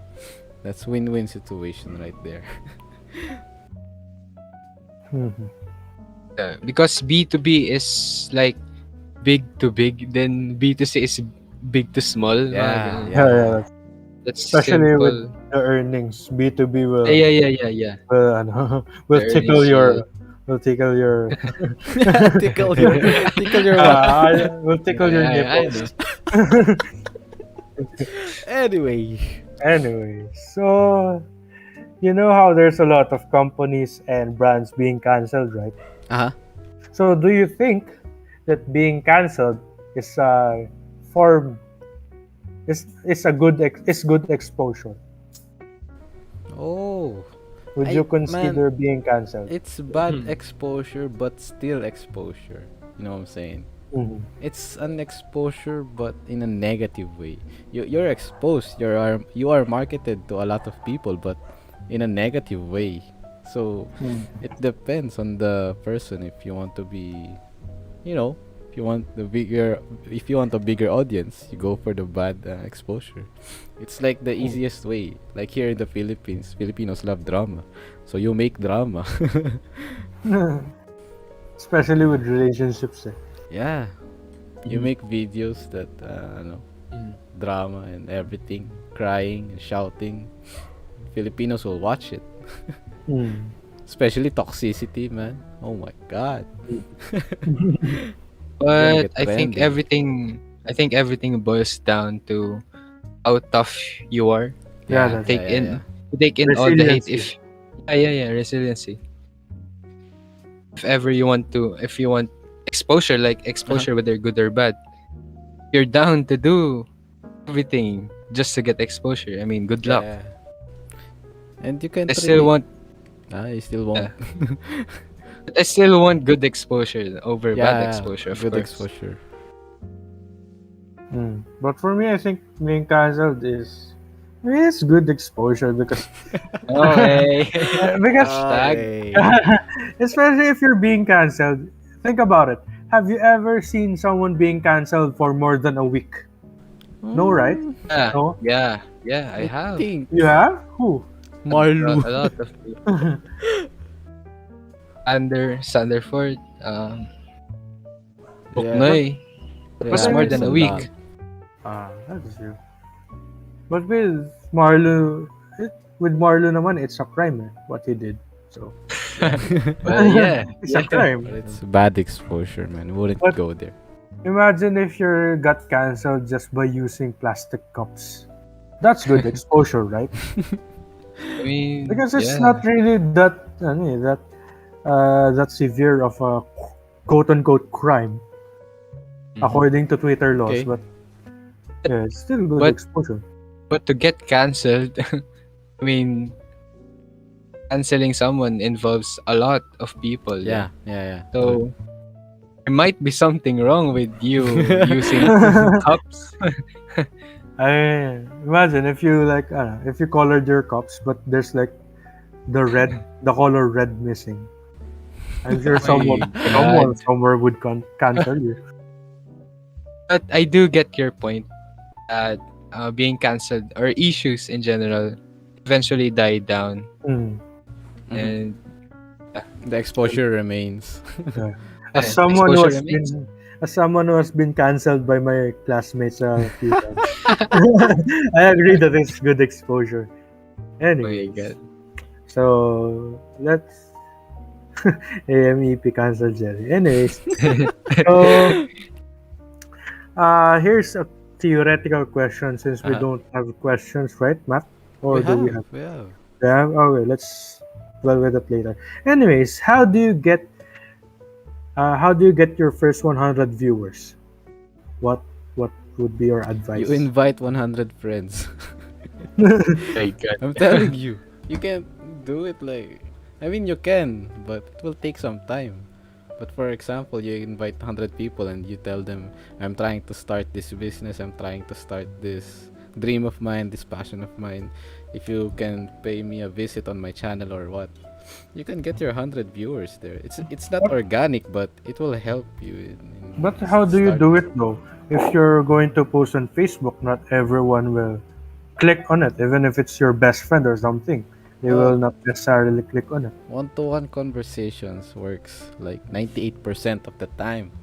that's win-win situation right there. Mhm. Because B2B is like big to big, then B2C is big to small. Mga Yeah, ganun. Yeah, yeah. yeah, That's Especially with simple. the earnings, B2B Yeah. will The will tickle earnings your will. will tickle your yeah. Tickle your what? will tickle your I nipples. know. Anyway, Anyway, so you know how there's a lot of companies and brands being canceled, right? uh-huh. So do you think that being canceled is a form is a good exposure? Oh, Would you man, consider being canceled? it's bad exposure, but still exposure. You know what I'm saying? Mhm. It's an exposure, but in a negative way. You're exposed. You are marketed to a lot of people, but in a negative way. So Mhm. it depends on the person if you want to be, you know, if you want a bigger audience, you go for the bad exposure. It's like the easiest way. Like here in the Philippines, Filipinos love drama, so you make drama. Especially with relationships. Eh. Yeah, you Mhm. make videos that Mm. drama and everything, crying and shouting. Filipinos will watch it, Mm. especially toxicity, man. Oh my god, you're gonna But get trending. I think everything boils down to how tough you are. Yeah, Yeah, that's yeah, yeah, yeah. To take in all the hate. resiliency. If resiliency. If you want exposure, like Uh-huh. exposure, whether good or bad, you're down to do everything just to get exposure. I mean, good luck. Yeah, and you I can't still really. want, You still won't. yeah, but I still want good exposure over bad Yeah, exposure, of good course. exposure. Mm. But for me, I think being cancelled is good exposure because Okay. because Hashtag. Okay. especially if you're being cancelled. Think about it. Have you ever seen someone being cancelled for more than a week? No, right? Mm, No. Yeah, I I have. think You have? Who? Marlu. A lot of people. Sanderford, Yeah, Buknoy. It But was yeah. I more There's than a a mean, lot. week. that's true. But with Marlo naman, it's a crime. Eh, what he did. So Yeah, Well, yeah, it's a yeah. but crime. it's bad exposure, man. Wouldn't But go there. imagine if you got cancelled just by using plastic cups. That's good exposure, right? I mean, Because it's yeah. not really that severe of a quote unquote crime Mhm. according to Twitter laws, Okay. but yeah, it's still good But exposure. to get cancelled, I mean, canceling someone involves a lot of people. Yeah. Yeah, yeah, yeah. True. So there might be something wrong with you using cups. I imagine if you like if you colored your cups, but there's like the color red missing. I'm sure Oh my someone god. somewhere would cancel you. But I do get your point that being cancelled or issues in general eventually die down, Mm. Mhm. and The exposure remains. Yeah. yeah, As someone who exposure has remains. been cancelled by my classmates a few times, I agree that it's good exposure. Oh my Anyways, god. so let's AMEP cancel Jerry. Anyways, so here's a theoretical question since we Uh-huh. don't have questions, right, Matt? We Or do we have, have? we have. Yeah. Okay, let's dwell with it later. Anyways, how do you get your first 100 viewers? What what would be your You advice? invite 100 friends. My god. I'm telling you, you can't do it like. I mean, you can, but it will take some time. But for example, you invite 100 people and you tell them, I'm trying to start this business, I'm trying to start this dream of mine, this passion of mine. If you can pay me a visit on my channel or what, you can get your 100 viewers there. It's not But, organic, but it will help you but in how do you do starting. it though? If you're going to post on Facebook, not everyone will click on it, even if it's your best friend or something. They Uh, will not necessarily click on it. One-to-one conversations works like 98% of the time.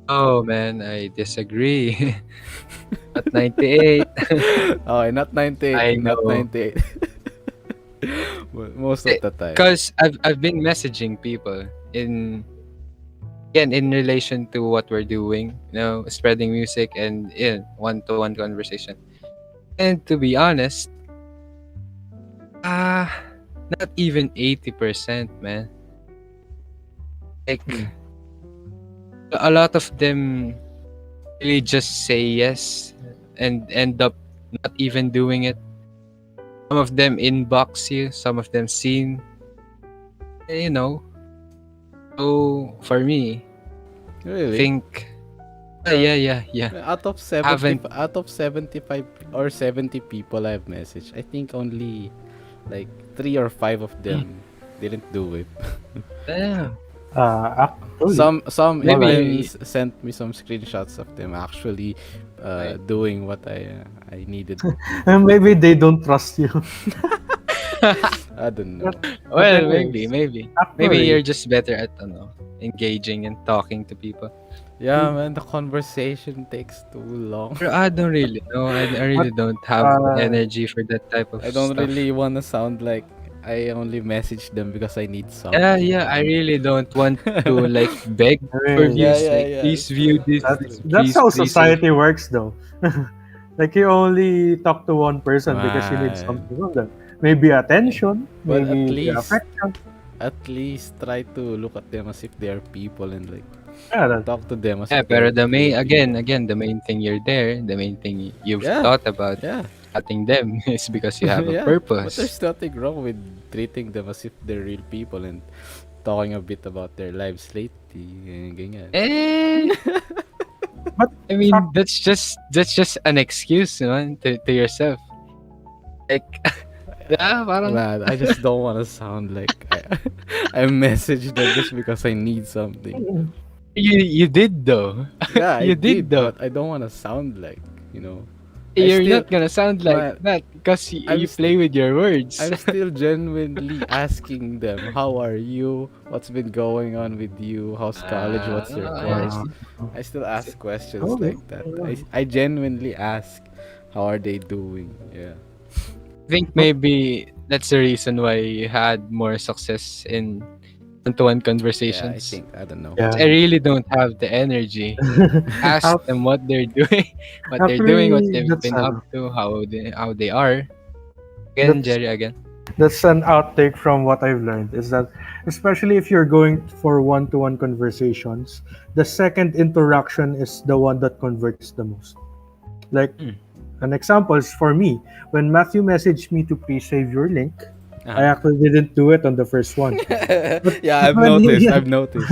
Oh man, I disagree. At 98, Oh, not 98, I not know. 98. Most of the time. Because I've been messaging people in relation to what we're doing, spreading music and in one-to-one conversation. And to be honest, ah, not even 80%, man. Like Hmm. a lot of them really just say yes and end up not even doing it. Some of them inbox you, some of them seen, you know. So for me, I Really? think yeah. Haven't Out of 75 or 70 people I've messaged, I think only like 3 or 5 of them didn't do it. yeah, Actually, Some well, even maybe sent me some screenshots of them actually like doing what I needed. maybe they don't trust you. I don't But, know. but well, maybe, anyways, maybe actually, you're just better at engaging and talking to people. Yeah, man, the conversation takes too long. But I don't really know. I but really don't have the uh, energy for that type of I don't stuff. really want to sound like I only message them because I need something. Yeah. I really don't want to like beg I for mean, Yeah, views. yeah, Like, yeah. please It's view true. this. It's that's true. that's Please, how please. society works, though. Like you only talk to one person because you need Man. something from them. Maybe Yeah. attention, But maybe the affection. at least try to look at them as if they are people and like Yeah, that, talk to them as Yeah, if they're pero the real main people. again, the main thing you're there, the main thing you've Yeah. thought about Yeah. cutting them is because you have a Yeah. But purpose. there's nothing wrong with treating them as if they're real people and talking a bit about their lives lately. Ganyan. Eh, but I mean, fact, that's just an excuse, man, to yourself. Like, yeah, parang Man, I just don't want to sound like I messaged them just because I need something. you did though. Yeah, I You did did, though. but I don't want to sound like, you know. I You're still, not gonna sound like man, that because I'm you play still, with your words. I'm still genuinely asking them, how are you? What's been going on with you? How's college? What's your I course? uh, see. I still ask questions okay. like that. I genuinely ask, how are they doing? Yeah. I think But maybe that's the reason why you had more success in one-to-one Yeah, I conversations. think, I don't know. yeah, I really don't have the energy to ask Ac- them what they're doing, what actually, they've been up to, how they are. Again, that's Jerry, again. that's an outtake from what I've learned is that especially if you're going for one-to-one conversations, the second interaction is the one that converts the most. Like Hmm. an example is for me, when Matthew messaged me to pre-save your link, I Uh-huh. actually didn't do it on the first one. But, Yeah, but I've when noticed. he, I've noticed.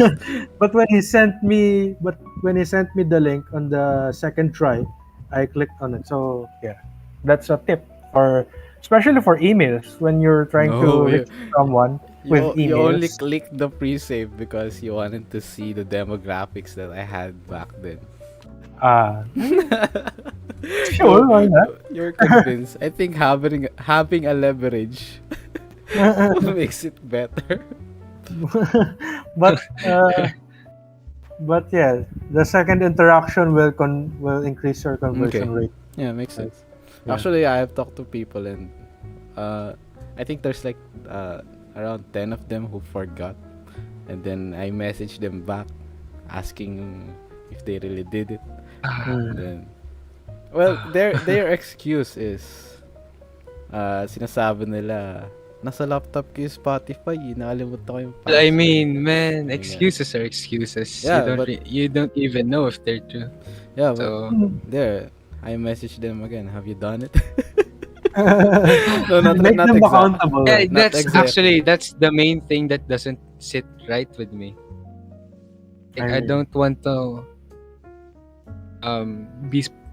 when he sent me the link on the second try, I clicked on it. So yeah, that's a tip for especially for emails when you're trying to No, reach someone with you only emails. clicked the pre-save because you wanted to see the demographics that I had back then. Uh, Sure, why not? You're convinced. I think having a leverage makes it better. but but yeah, the second interaction will increase your Okay. conversion rate. Yeah, makes Right. sense. Yeah. Actually, I have talked to people and I think there's like around 10 of them who forgot, and then I messaged them back asking if they really did it. And then, well, their excuse is sinasabi nila nasa laptop ko yung Spotify, nakalimutan ko yung I password. mean, man, Ganyan. excuses are excuses. Yeah, but- You don't even know if they're true. Yeah, but So there, I messaged them again. Have you done it? Make not them exact- accountable. yeah, Not that's exactly. actually that's the main thing that doesn't sit right with me. Like, I I- don't want to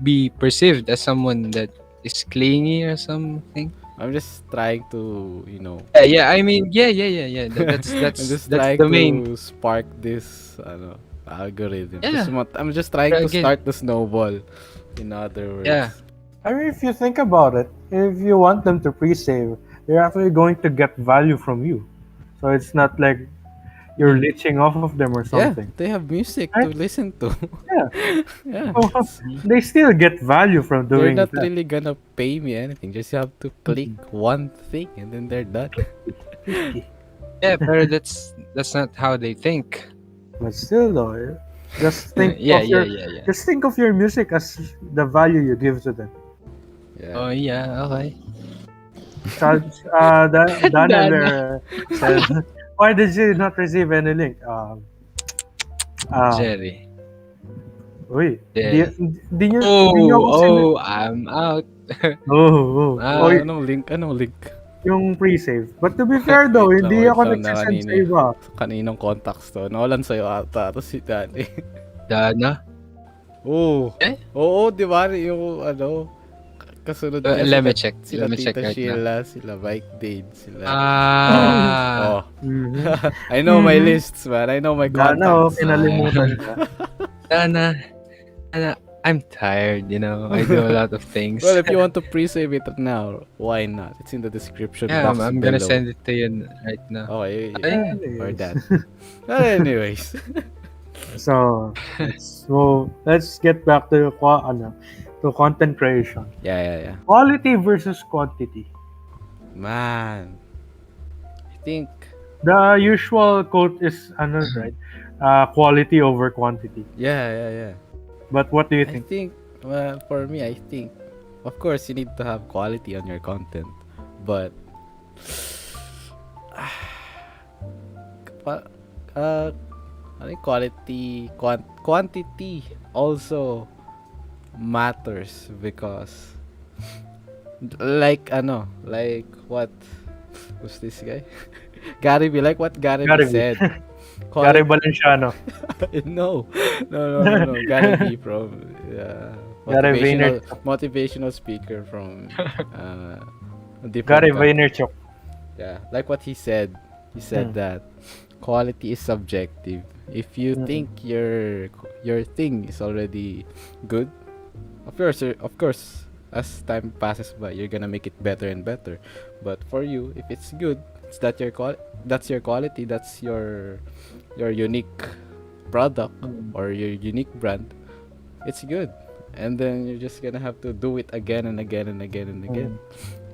be perceived as someone that is clingy or something. I'm just trying to, Yeah. I mean, yeah. That's I'm just that's trying the to main. spark this algorithm. Yeah. I'm just trying to Again. start the snowball. In other words. Yeah. I mean, if you think about it, if you want them to pre-save, they're actually going to get value from you. So it's not like you're leeching off of them or Yeah, something. they have music to Right? listen to. Yeah. Yeah. So, they still get value from They're doing not that. really gonna pay me anything. Just have to click one thing and then they're done. Yeah, but that's not how they think. But still, though, just think Yeah. of your Yeah. just think of your music as the value you give to them. Yeah. Oh yeah, okay. Daniel said, "Why did you not receive any link?" Gerry. Wait, Yeah. di niyo ako Oh, I'm out. Oh. Anong link? Yung pre-save. But to be fair though, Wait lang, hindi wait ako lang, nagsisend sa nakanini. iba. Kaninong contacts to? Nolan sa'yo ata. Tapos si Danny. Dana. Oo. Eh? Oo, di ba? Yung kasunod niya Let me sila- check. Sila Let me check Tita right now. Sheila, sila Mike Dade, sila... Ah. Oh. I know my lists, man. I know my Dana, contacts. kinalimutan ka. Dana. I'm tired, I do a lot of things. Well, if you want to pre-save it now, why not? It's in the description yeah, box I'm gonna below. send it to you right now. Okay, Ay. or that. Well, anyways. So, let's get back to to content creation. Yeah. Quality versus quantity. Man. I think The usual quote is right? Quality over quantity. yeah. But what do you I think? think, well, for me, I think, of course, you need to have quality on your content, but I think quantity also matters because, like what was this guy? Gary V, like what Gary Gary V V. said. Gary Valenciano. No. Gary V from Gary motivational speaker from a different Gary country. Vaynerchuk. Yeah, like what he said. He said that quality is subjective. If you think your thing is already good, of course, as time passes by, you're gonna make it better and better. But for you, if it's good, that's your quality. That's your unique product or your unique brand. It's good, and then you're just gonna have to do it again and again and again and again.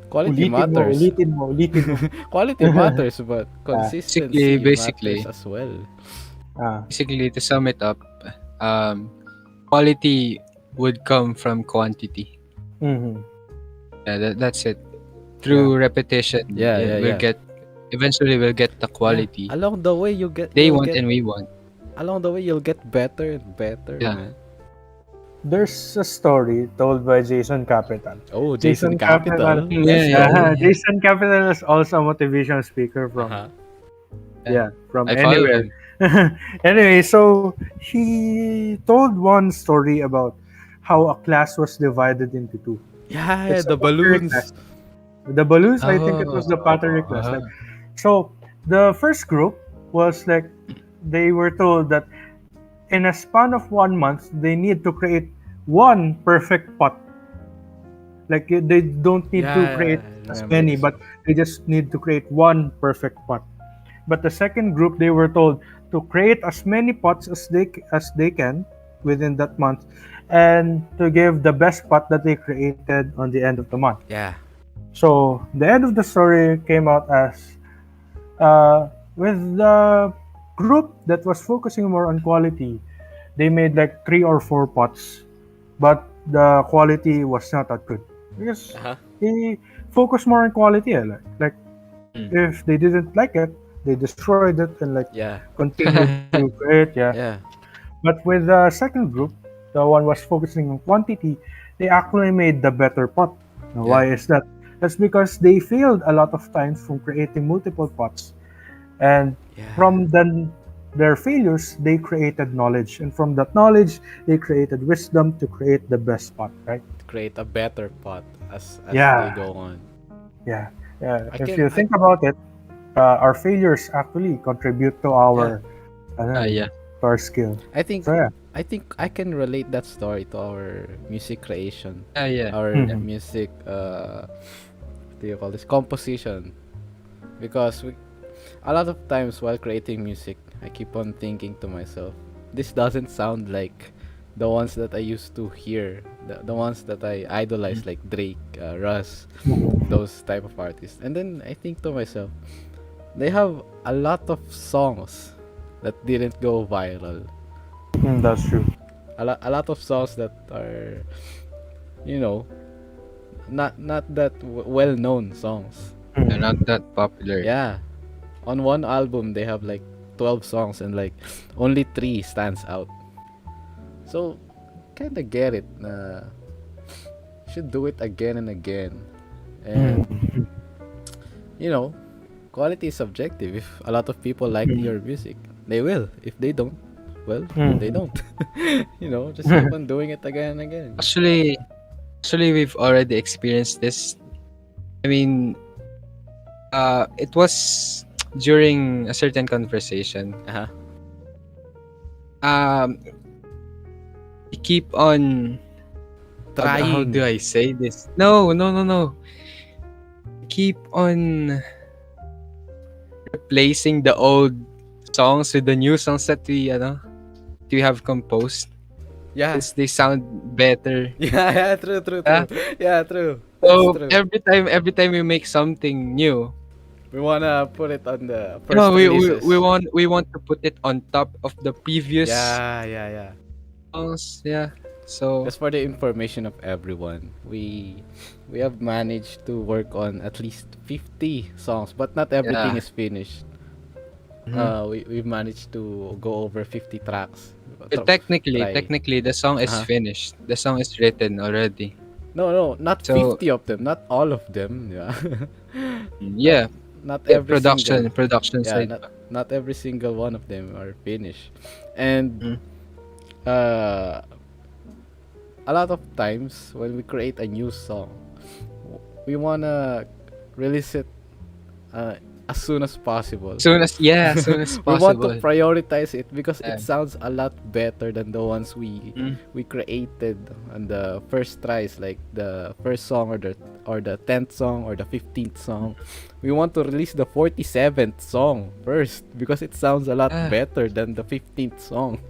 Quality matters. Ulitin mo. Quality matters, but consistency Basically. matters as well. Basically, to sum it up, quality would come from quantity. Mhm. Yeah, that's it. Through repetition, Yeah. eventually we'll get the quality Along the way, you get they you'll want get- and we want. Along the way, you'll get better and better, Yeah. man. There's a story told by Jason Capital. Oh, Jason Jason Capital. Capital. Yeah. Jason Capital is also a motivational speaker from Uh-huh. from I follow anywhere. him. Anyway, so he told one story about how a class was divided into two. Yeah, It's the a pottery balloons. class. The balloons, I think it was the pottery class. Uh-huh. Like, so the first group was like, they were told that in a span of 1 month, they need to create one perfect pot Like they don't need to Yeah, create I as remember many, this but one. they just need to create one perfect pot. But the second group, they were told to create as many pots as they can within that month, and to give the best pot that they created on the end of the month. Yeah. So the end of the story came out as, with the group that was focusing more on quality, they made like 3 or 4 pots, but the quality was not that good because Uh-huh. they focused more on quality. Like Mm. if they didn't like it, they destroyed it and like Yeah. continued to create. Yeah, Yeah. but with the second group, the one was focusing on quantity, they actually made the better pot. Now, Yeah. why is that? That's because they failed a lot of times from creating multiple pots, and Yeah. from their failures, they created knowledge, and from that knowledge, they created wisdom to create the best pot. Right? Create a better pot as they Yeah, go on. yeah, yeah. I If can you I think about it, our failures actually contribute to yeah. our, ano, Yeah. to our skill. I think So yeah. I think I can relate that story to our music creation, Yeah. our Yeah. Mhm. music what do you call this, composition, because a lot of times while creating music, I keep on thinking to myself, this doesn't sound like the ones that I used to hear, the ones that I idolize, Mm. like Drake, Russ, Mhm. those type of artists. And then I think to myself, they have a lot of songs that didn't go viral. That's true. A lot of songs that are, you know, not that well known songs. They're Mhm. not that popular. Yeah, on one album they have like 12 songs and like only 3 stands out. So kind of get it. Should do it again and again. And Mhm. you know, quality is subjective. If a lot of people like your music, they will. If they don't, well, they Mhm. don't. You know, just keep on doing it again and again. Actually, we've already experienced this. I mean, it was during a certain conversation. Uh-huh. Um, we keep on. How do Trying. I say this? No. Keep on replacing the old songs with the new songs that we have composed. Yeah. Since they sound better. Yeah, true, true, Yeah. true. Yeah, true. That's So true. every time we make something new, We wanna put it on the you know, first releases. we want to put it on top of the previous Yeah, yeah, yeah. songs. Yeah. So Just for the information of everyone, we have managed to work on at least 50 songs, but not everything yeah. is finished. Mhm. We've managed to go over 50 tracks. But technically, Try. the song is Uh-huh. finished. The song is written already. No, no, not So 50 of them, not all of them. Yeah. not yeah, not every single. production Yeah, side. not every single one of them are finished. And Mhm. uh a lot of times when we create a new song, we wanna release it uh, as soon as possible. Soon as We want to possible. prioritize it because Yeah. it sounds a lot better than the ones Mm. we created on the first tries, like the first song or the 10th song or the 15th song. We want to release the 47th song first because it sounds a lot Ah. better than the 15th song.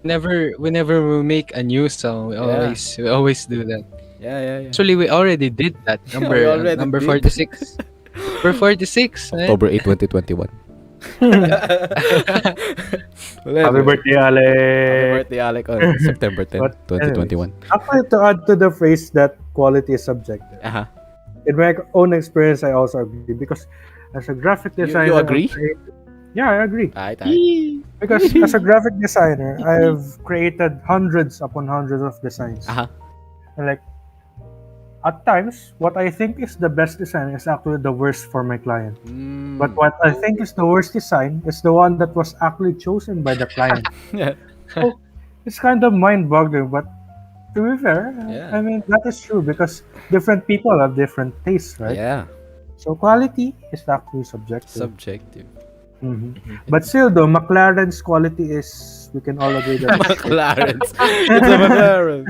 Whenever we make a new song, Yeah. we always do that. Yeah, yeah, yeah. Actually, we already did that. We already Number did. 46. Number 46, man. October 8, 2021. Well, Happy anyway, birthday, happy Alec. birthday, Alec, on September 10, But anyways, 2021. actually, to add to the phrase that quality is subjective, Uh-huh. in my own experience, I also agree because as a graphic designer, You agree? Yeah, I agree. Aight. Because as a graphic designer, I've created hundreds upon hundreds of designs. Uh-huh. And like at times, what I think is the best design is actually the worst for my client. But Mm. what I think is the worst design is the one that was actually chosen by the client. Yeah. So it's kind of mind-boggling, but to be fair, Yeah. I mean that is true because different people have different tastes, right? Yeah. So quality is actually subjective. Subjective. Mhm. But still, though, McLaren's quality is, we can all agree that it's McLaren. It's a McLaren.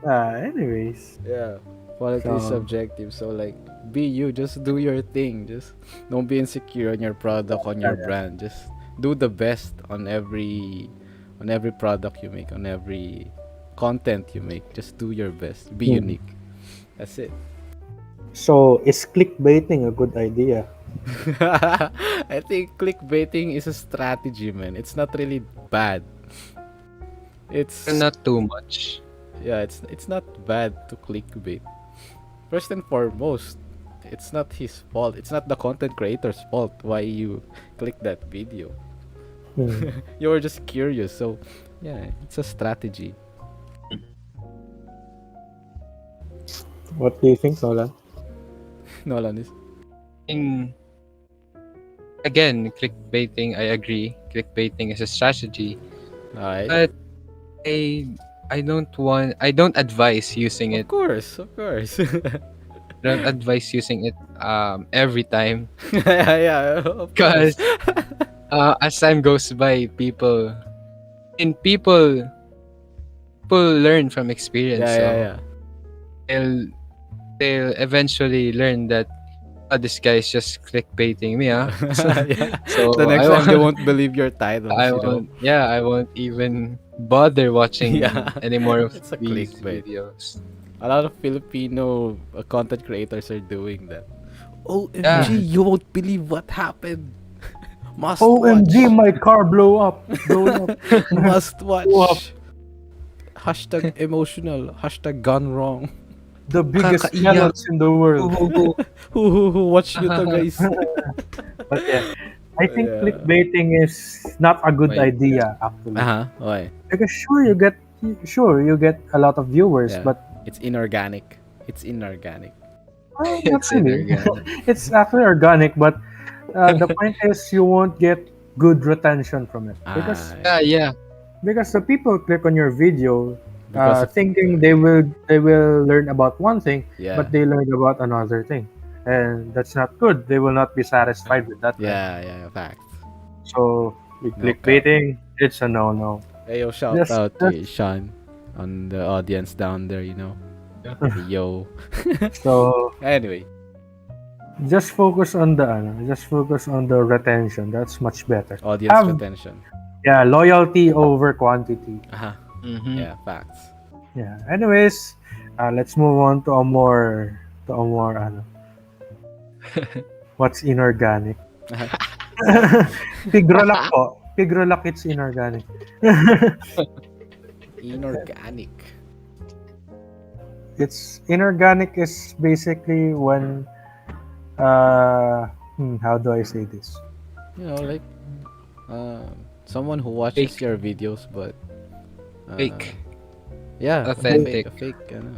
Anyways. Yeah. Quality is So- subjective. So like, be you. Just do your thing. Just don't be insecure on your product, on your brand. Just do the best on every product you make, on every content you make. Just do your best. Be unique. That's it. So, is clickbaiting a good idea? I think clickbaiting is a strategy, man. It's not really bad. It's Not too much. yeah, it's not bad to clickbait. First and foremost, it's not his fault. It's not the content creator's fault why you click that video. Hmm. You were just curious, so yeah, it's a strategy. What do you think, Nolan? Nolan is In again, clickbaiting. I agree. Clickbaiting is a strategy, alright. but I don't advise using it. Of course. I don't advise using it every time yeah, of course. because as time goes by, people learn from experience. Yeah, So yeah, they'll eventually learn that this guy is just clickbaiting me. yeah. Yeah. So The next I time they won't- won't believe your titles, I you know. won't. Yeah, I won't even bother watching Yeah. any more of It's a these clickbait. videos. A lot of Filipino content creators are doing that. OMG, Yeah. you won't believe what happened. Must OMG, watch. my car blew up. Blown up. Must watch. Wow. Hashtag emotional. Hashtag gone wrong. The biggest Kakaiyak. channels in the world. Who watch you to guys? But yeah, I think Yeah. clickbaiting is not a good Wait. idea actually. Okay. Because sure you get a lot of viewers, Yeah. but It's inorganic. It's inorganic. not It's really. inorganic. It's actually organic, but the point is you won't get good retention from it because Yeah. because the people click on your video Because of thinking the- they will learn about one thing, Yeah. but they learn about another thing, and that's not good. They will not be satisfied with that. yeah, facts. So with No clickbaiting, it's a no. Hey, yo, shout Just- out to Sean on the audience down there, you know. Yo. So Anyway, just focus on the retention. That's much better. audience Have- retention. Yeah, loyalty over quantity. Mhm. Yeah, facts. Yeah. Anyways, let's move on to a more what's inorganic. Pigrolak po. Pigrolak, it's inorganic. Inorganic. It's inorganic is basically when how do I say this? You know, like someone who watches Fake. your videos but Fake. Yeah, Authentic. a fake, ano.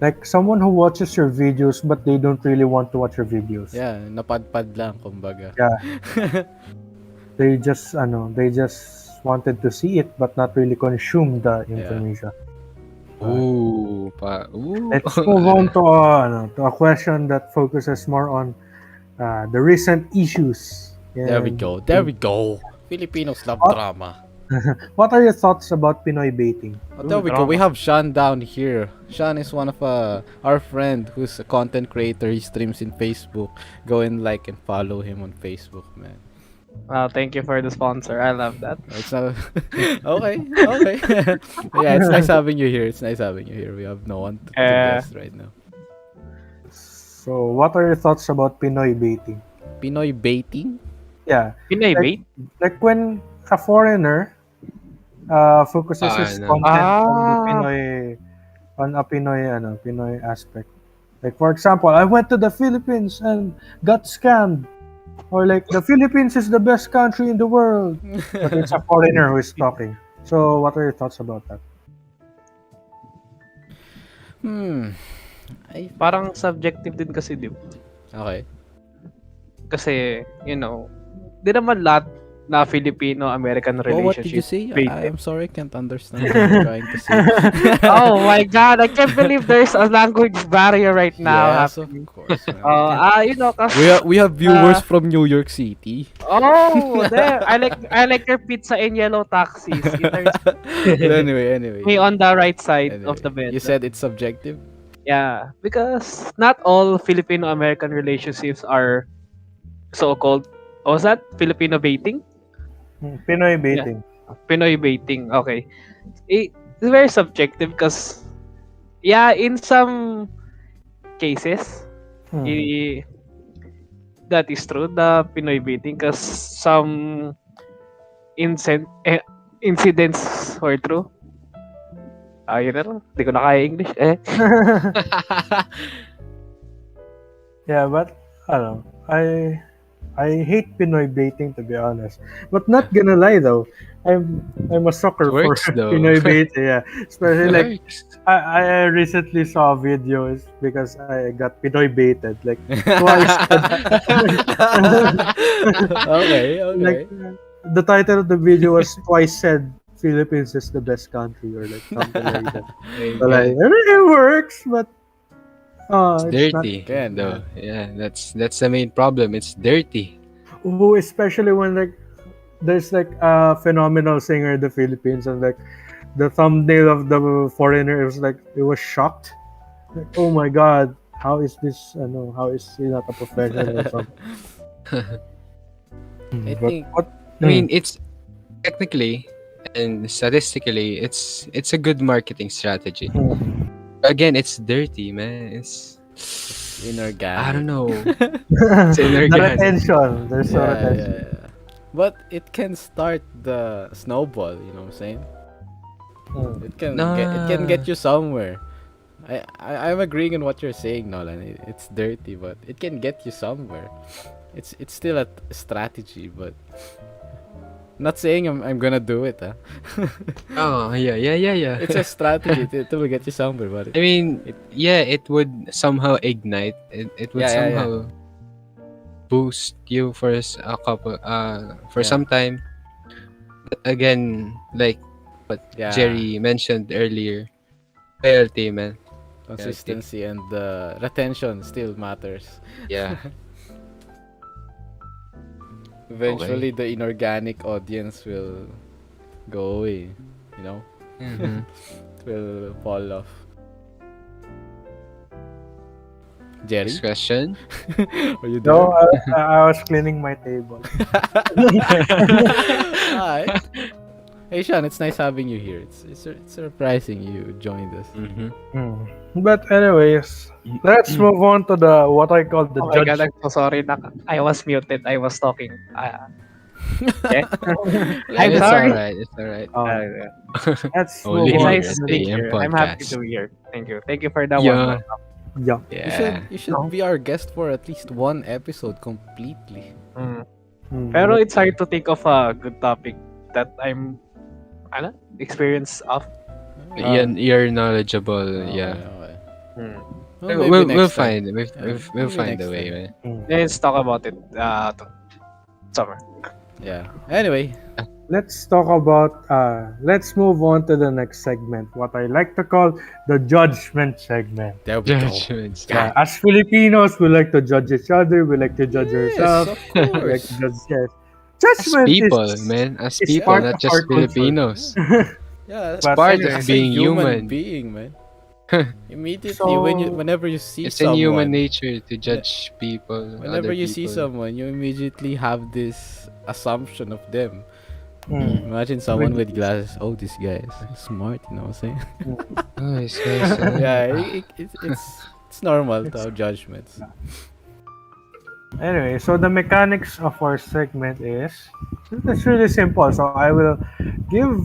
Like someone who watches your videos but they don't really want to watch your videos. Yeah, napadpad lang kumbaga. Yeah. They just wanted to see it but not really consume the information. Ooh. Let's move on to a question that focuses more on the recent issues. There we And go. Filipinos love Oh. drama. What are your thoughts about Pinoy baiting? Oh, there we go. We have Sean down here. Sean is one of our friend who's a content creator. He streams in Facebook. Go and like and follow him on Facebook, man. Wow, thank you for the sponsor. I love that. It's not okay. Yeah, it's nice having you here. We have no one to guest right now. So, what are your thoughts about Pinoy baiting? Pinoy baiting? Yeah, Pinoy bait? like when a foreigner focuses his no. content on a Pinoy aspect. Like for example, I went to the Philippines and got scammed. Or like the Philippines is the best country in the world. But it's a foreigner who is talking. So what are your thoughts about that? Parang subjective din kasi, di ba? Okay. Kasi, di naman lahat na Filipino-American What did you relationship. say? Basic. I'm sorry, I can't understand what you're trying to say. Oh my God! I can't believe there's a language barrier right now Yes, of happening. course. Man. We can- You know, cause we have viewers uh, from New York City. there. I like your pizza in yellow taxis. There's But anyway. me on the right side of the Anyway, bed. you said it's subjective. Yeah, because not all Filipino-American relationships are so-called. What was that? Filipino baiting? Pinoy Yeah, baiting. Pinoy baiting. Okay, it's very subjective because yeah, in some cases, Mhm. that is true. The Pinoy baiting because some incidents were true. Yun na lang. Di ko na kaya English. Yeah, but I don't know. I hate Pinoy baiting, to be honest. But not gonna lie though, I'm a sucker It works, for though. Pinoy baiting. Yeah, especially It like works. I recently saw videos because I got Pinoy baited like twice. Okay. Like the title of the video was twice said Philippines is the best country or like something like that. So like it works, but It's it's not. dirty, Again, though. Yeah, that's the main problem. It's dirty. Oh, especially when like there's like a phenomenal singer in the Philippines and like the thumbnail of the foreigner, it was like it was shocked. Like, oh my god, how is this? I know how is he not a professional or something? I But think what? I mean, it's technically and statistically, it's a good marketing strategy. Again, it's dirty, man. It's inorganic. I don't know. the inorganic. retention. There's no retention. Yeah. But it can start the snowball. You know what I'm saying? It can get you somewhere. I'm agreeing on what you're saying, Nolan. It's dirty, but it can get you somewhere. It's still a strategy, but not saying I'm gonna do it. Oh yeah. It's a strategy. It will get you somewhere, but I mean, it would somehow ignite. It would Yeah. somehow boost you for a couple for Yeah. some time. But again, like what Yeah. Gerry mentioned earlier, loyalty, man. consistency and retention still matters. Yeah. Eventually, the inorganic audience will go away. You know, Mhm. it will fall off. Jerry, Next question. are you No, there? I was cleaning my table. Alright. Hey Sean, it's nice having you here. It's surprising you joined us. But anyways, let's move on to the what I call the Oh my God, judge. I'm so sorry. I was muted. I was talking. Yeah. I'm It's sorry. alright. It's alright. Let's Only move on. here It's nice at to be the here. I'm happy to be here. Thank you. Thank you for that Yeah. one. Yeah. Yeah. You should be our guest for at least one episode completely. Pero it's hard to think of a good topic that I'm experienced of. You're knowledgeable. Yeah. Okay. We'll, maybe we'll next time. find we'll Maybe find next a way, time. man. Let's talk about it summer. Yeah. Anyway, Let's talk about. Let's move on to the next segment. What I like to call the judgment segment. there we go. Judgments. As Filipinos, we like to judge each other. We like to judge Yes, ourselves. of We like course. to judge. Yes. As Judgment people, is man. As is people, part not of just our culture. Filipinos. Yeah, But part anyway, of as a being human human. being, man. Immediately, So- whenever you see It's in human someone, nature to judge people. whenever other you see people. someone, you immediately have this assumption of them. Imagine Mm. someone with glasses. Oh, this guy is smart. You know what I'm saying? Oh, it's nice. Yeah, it's normal to have judgments. Anyway, so the mechanics of our segment is it's really simple. So I will give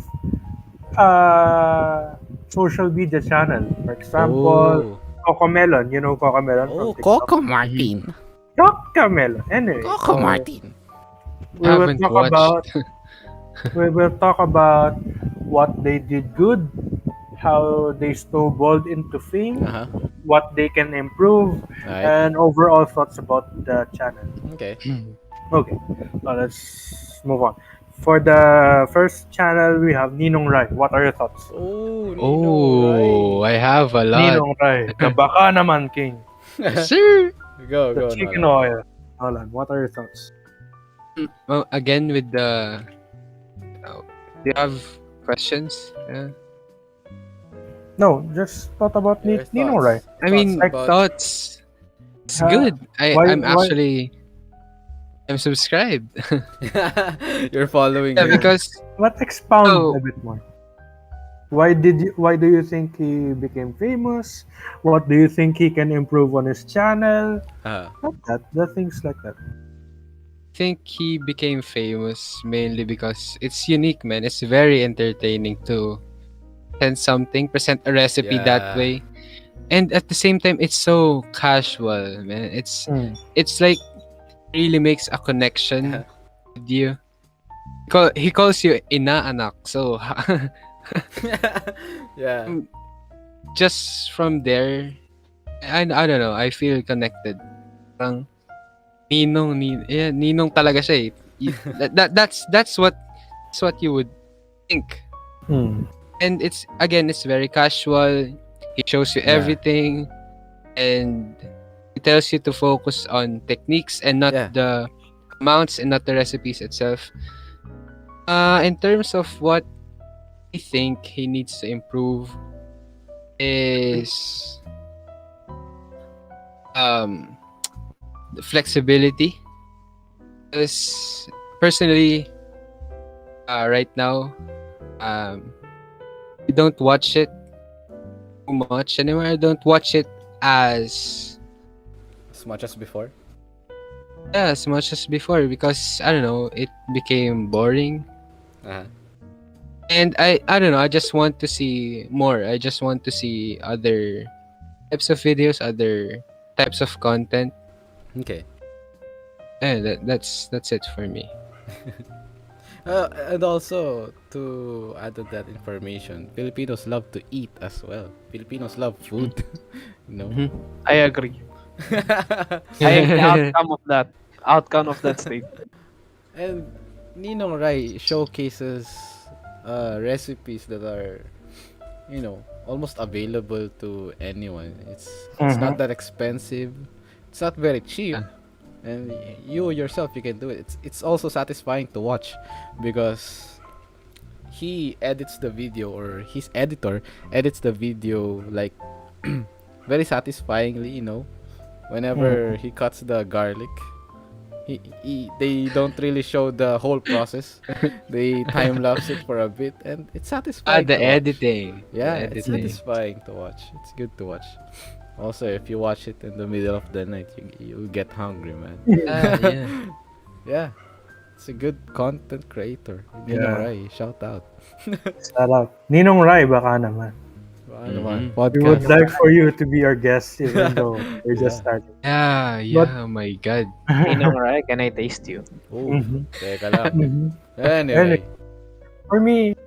a social media channel. For example, Cocomelon. You know Cocomelon from TikTok? Coco Martin. Cocomelon. Anyway, Coco so Martin. we will Haven't talk watched. about we will talk about what they did good, how they snowballed into fame, what they can improve, Right. and overall thoughts about the channel. Okay. Okay, now let's move on. For the first channel, we have Ninong Rai. What are your thoughts? Oh, Oh, I have a lot. Ninong Rai, the baka naman king, Yes, sir. Go, the go, chicken Nolan. oil. Nolan, what are your thoughts? Well, again with the. Do you have questions? Yeah. No, just thought about Your Ninong Rai. thoughts. I mean, Thoughts about thoughts. It's Uh, good. why- I'm why- actually. I'm subscribed. you're following Yeah, him. because Let's expound Oh. a bit more. Why do you think he became famous? What do you think he can improve on his channel? Uh, Like that, the things like that. I think he became famous mainly because it's unique, man. It's very entertaining to present a recipe that Yeah. way, and at the same time, it's so casual, man. It's like really makes a connection with you. He calls you inaanak, so yeah. just from there, I don't know. I feel connected. Parang ninong talaga siya eh. That's what you would think. Mm. And it's very casual. He shows you Yeah. everything, and he tells you to focus on techniques and not Yeah. the amounts and not the recipes itself. In terms of what I think he needs to improve is the flexibility. Because personally, right now, I don't watch it too much anymore. I don't watch it as As much as before. as much as before because I don't know, it became boring. Uh-huh. And I don't know, I just want to see more. I just want to see other types of videos, other types of content. Okay. That's it for me. And also to add to that information, Filipinos love to eat as well. Filipinos love food. you know. Mhm. I agree. I am the outcome of that statement. And Ninong Rai showcases recipes that are, almost available to anyone. It's not that expensive. It's not very cheap. Ah. And you yourself, you can do it. It's also satisfying to watch because he edits the video, or his editor edits the video like very satisfyingly, whenever he cuts the garlic. They don't really show the whole process. They time lapse it for a bit, and it's satisfying The to watch. editing. Yeah, The it's editing. satisfying to watch. It's good to watch. Also, if you watch it in the middle of the night, you get hungry, man. Yeah. Yeah, it's a good content creator. You Yeah. know, right? Shout out. Shout out. Ninong Rai, baka naman. Ano ba? Mhm. We would Podcast. like for you to be our guest even though we're just Yeah. starting. Yeah, oh my god. Ninong Rai, can I taste you? Oh, Mhm. teka lang. Mhm. Anyway. For me,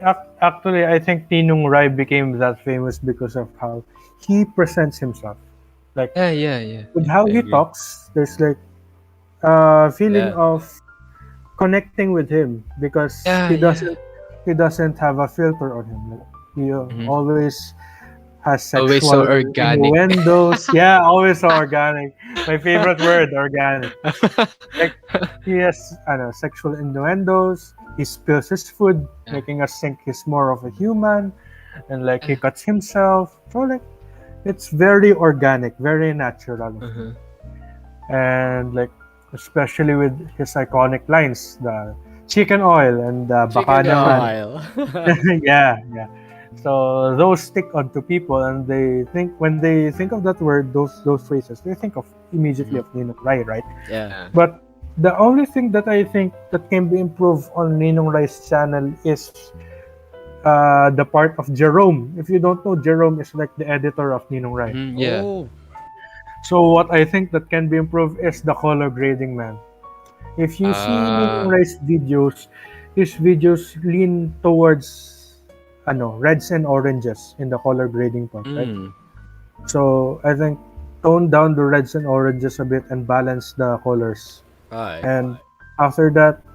actually, I think Ninong Rai became that famous because of how he presents himself. Like, Yeah. with how I he agree. talks, there's like a feeling Yeah. of connecting with him because Yeah, he doesn't have a filter on him. Like, he Mhm. always has Always sexual so organic. innuendos. Yeah, always so organic. My favorite word, organic. Like, he has sexual innuendos. He spills his food, Yeah. making us think he's more of a human, and like he cuts himself. So like, it's very organic, very natural, Uh-huh. and like especially with his iconic lines, the chicken oil and the baka Chicken naman. oil. yeah. So those stick onto people, and when they think of that word, those phrases, they think of immediately of Ninong Rai, right? Yeah. But the only thing that I think that can be improved on Ninong Rai's channel is the part of Jerome. If you don't know, Jerome is like the editor of Ninong Rai. Yeah. Oh. So what I think that can be improved is the color grading, man. If you see Ninong Rai's videos, his videos lean towards reds and oranges in the color grading part, right? Mm. So I think tone down the reds and oranges a bit and balance the colors. Aye. And after that,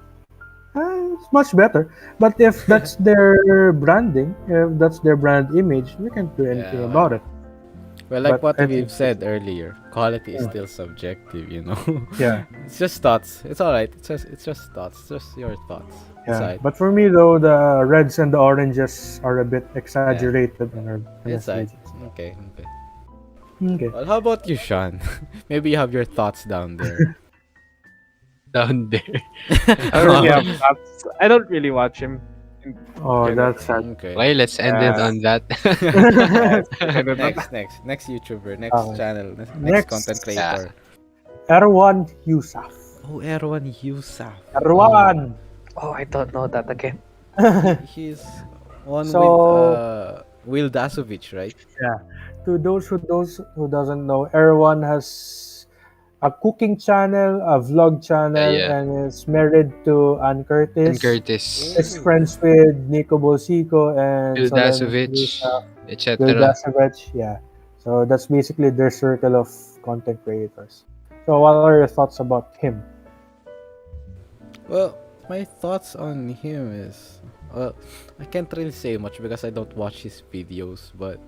it's much better. But if that's their branding, if that's their brand image, we can't do anything Yeah. about it. Well, like But what I we've think said earlier, quality is Yeah. still subjective, you know. Yeah, It's just thoughts. It's all right. It's just thoughts. It's just your thoughts. It's yeah. alright. But for me though, the reds and the oranges are a bit exaggerated and are It's alright. misleading. Okay. Okay. Okay. Well, how about you, Sean? Maybe you have your thoughts down there. Down there. I don't really have thoughts. I don't really watch him. Oh, Yeah, that's sad. Okay. Okay, let's end it Yeah. on that. I don't know. next YouTuber, next Okay. channel, next Next. content creator. Erwan Yusuf. Oh, Erwan Yusuf. Erwan. Oh, I don't know that again. He's one So- with Will Dasovich, right? To those who doesn't know, Erwan has a cooking channel, a vlog channel, Yeah. and is married to Ann Curtis. And Curtis, Is friends with Nico Bolsico and Bill Solen Dasovich, Bill etc. Dasovich. Yeah. So that's basically their circle of content creators. So what are your thoughts about him? Well, my thoughts on him is, well, I can't really say much because I don't watch his videos, but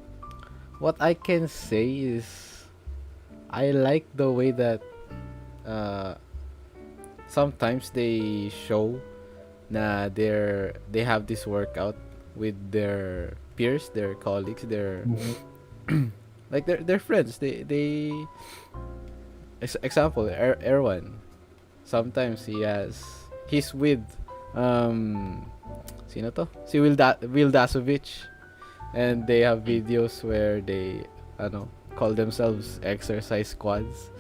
what I can say is I like the way that sometimes they show na they have this workout with their peers, their colleagues, their like their friends. Example, Erwan. Sometimes he's with sino to? Si Will Dasovich, and they have videos where they call themselves exercise squads.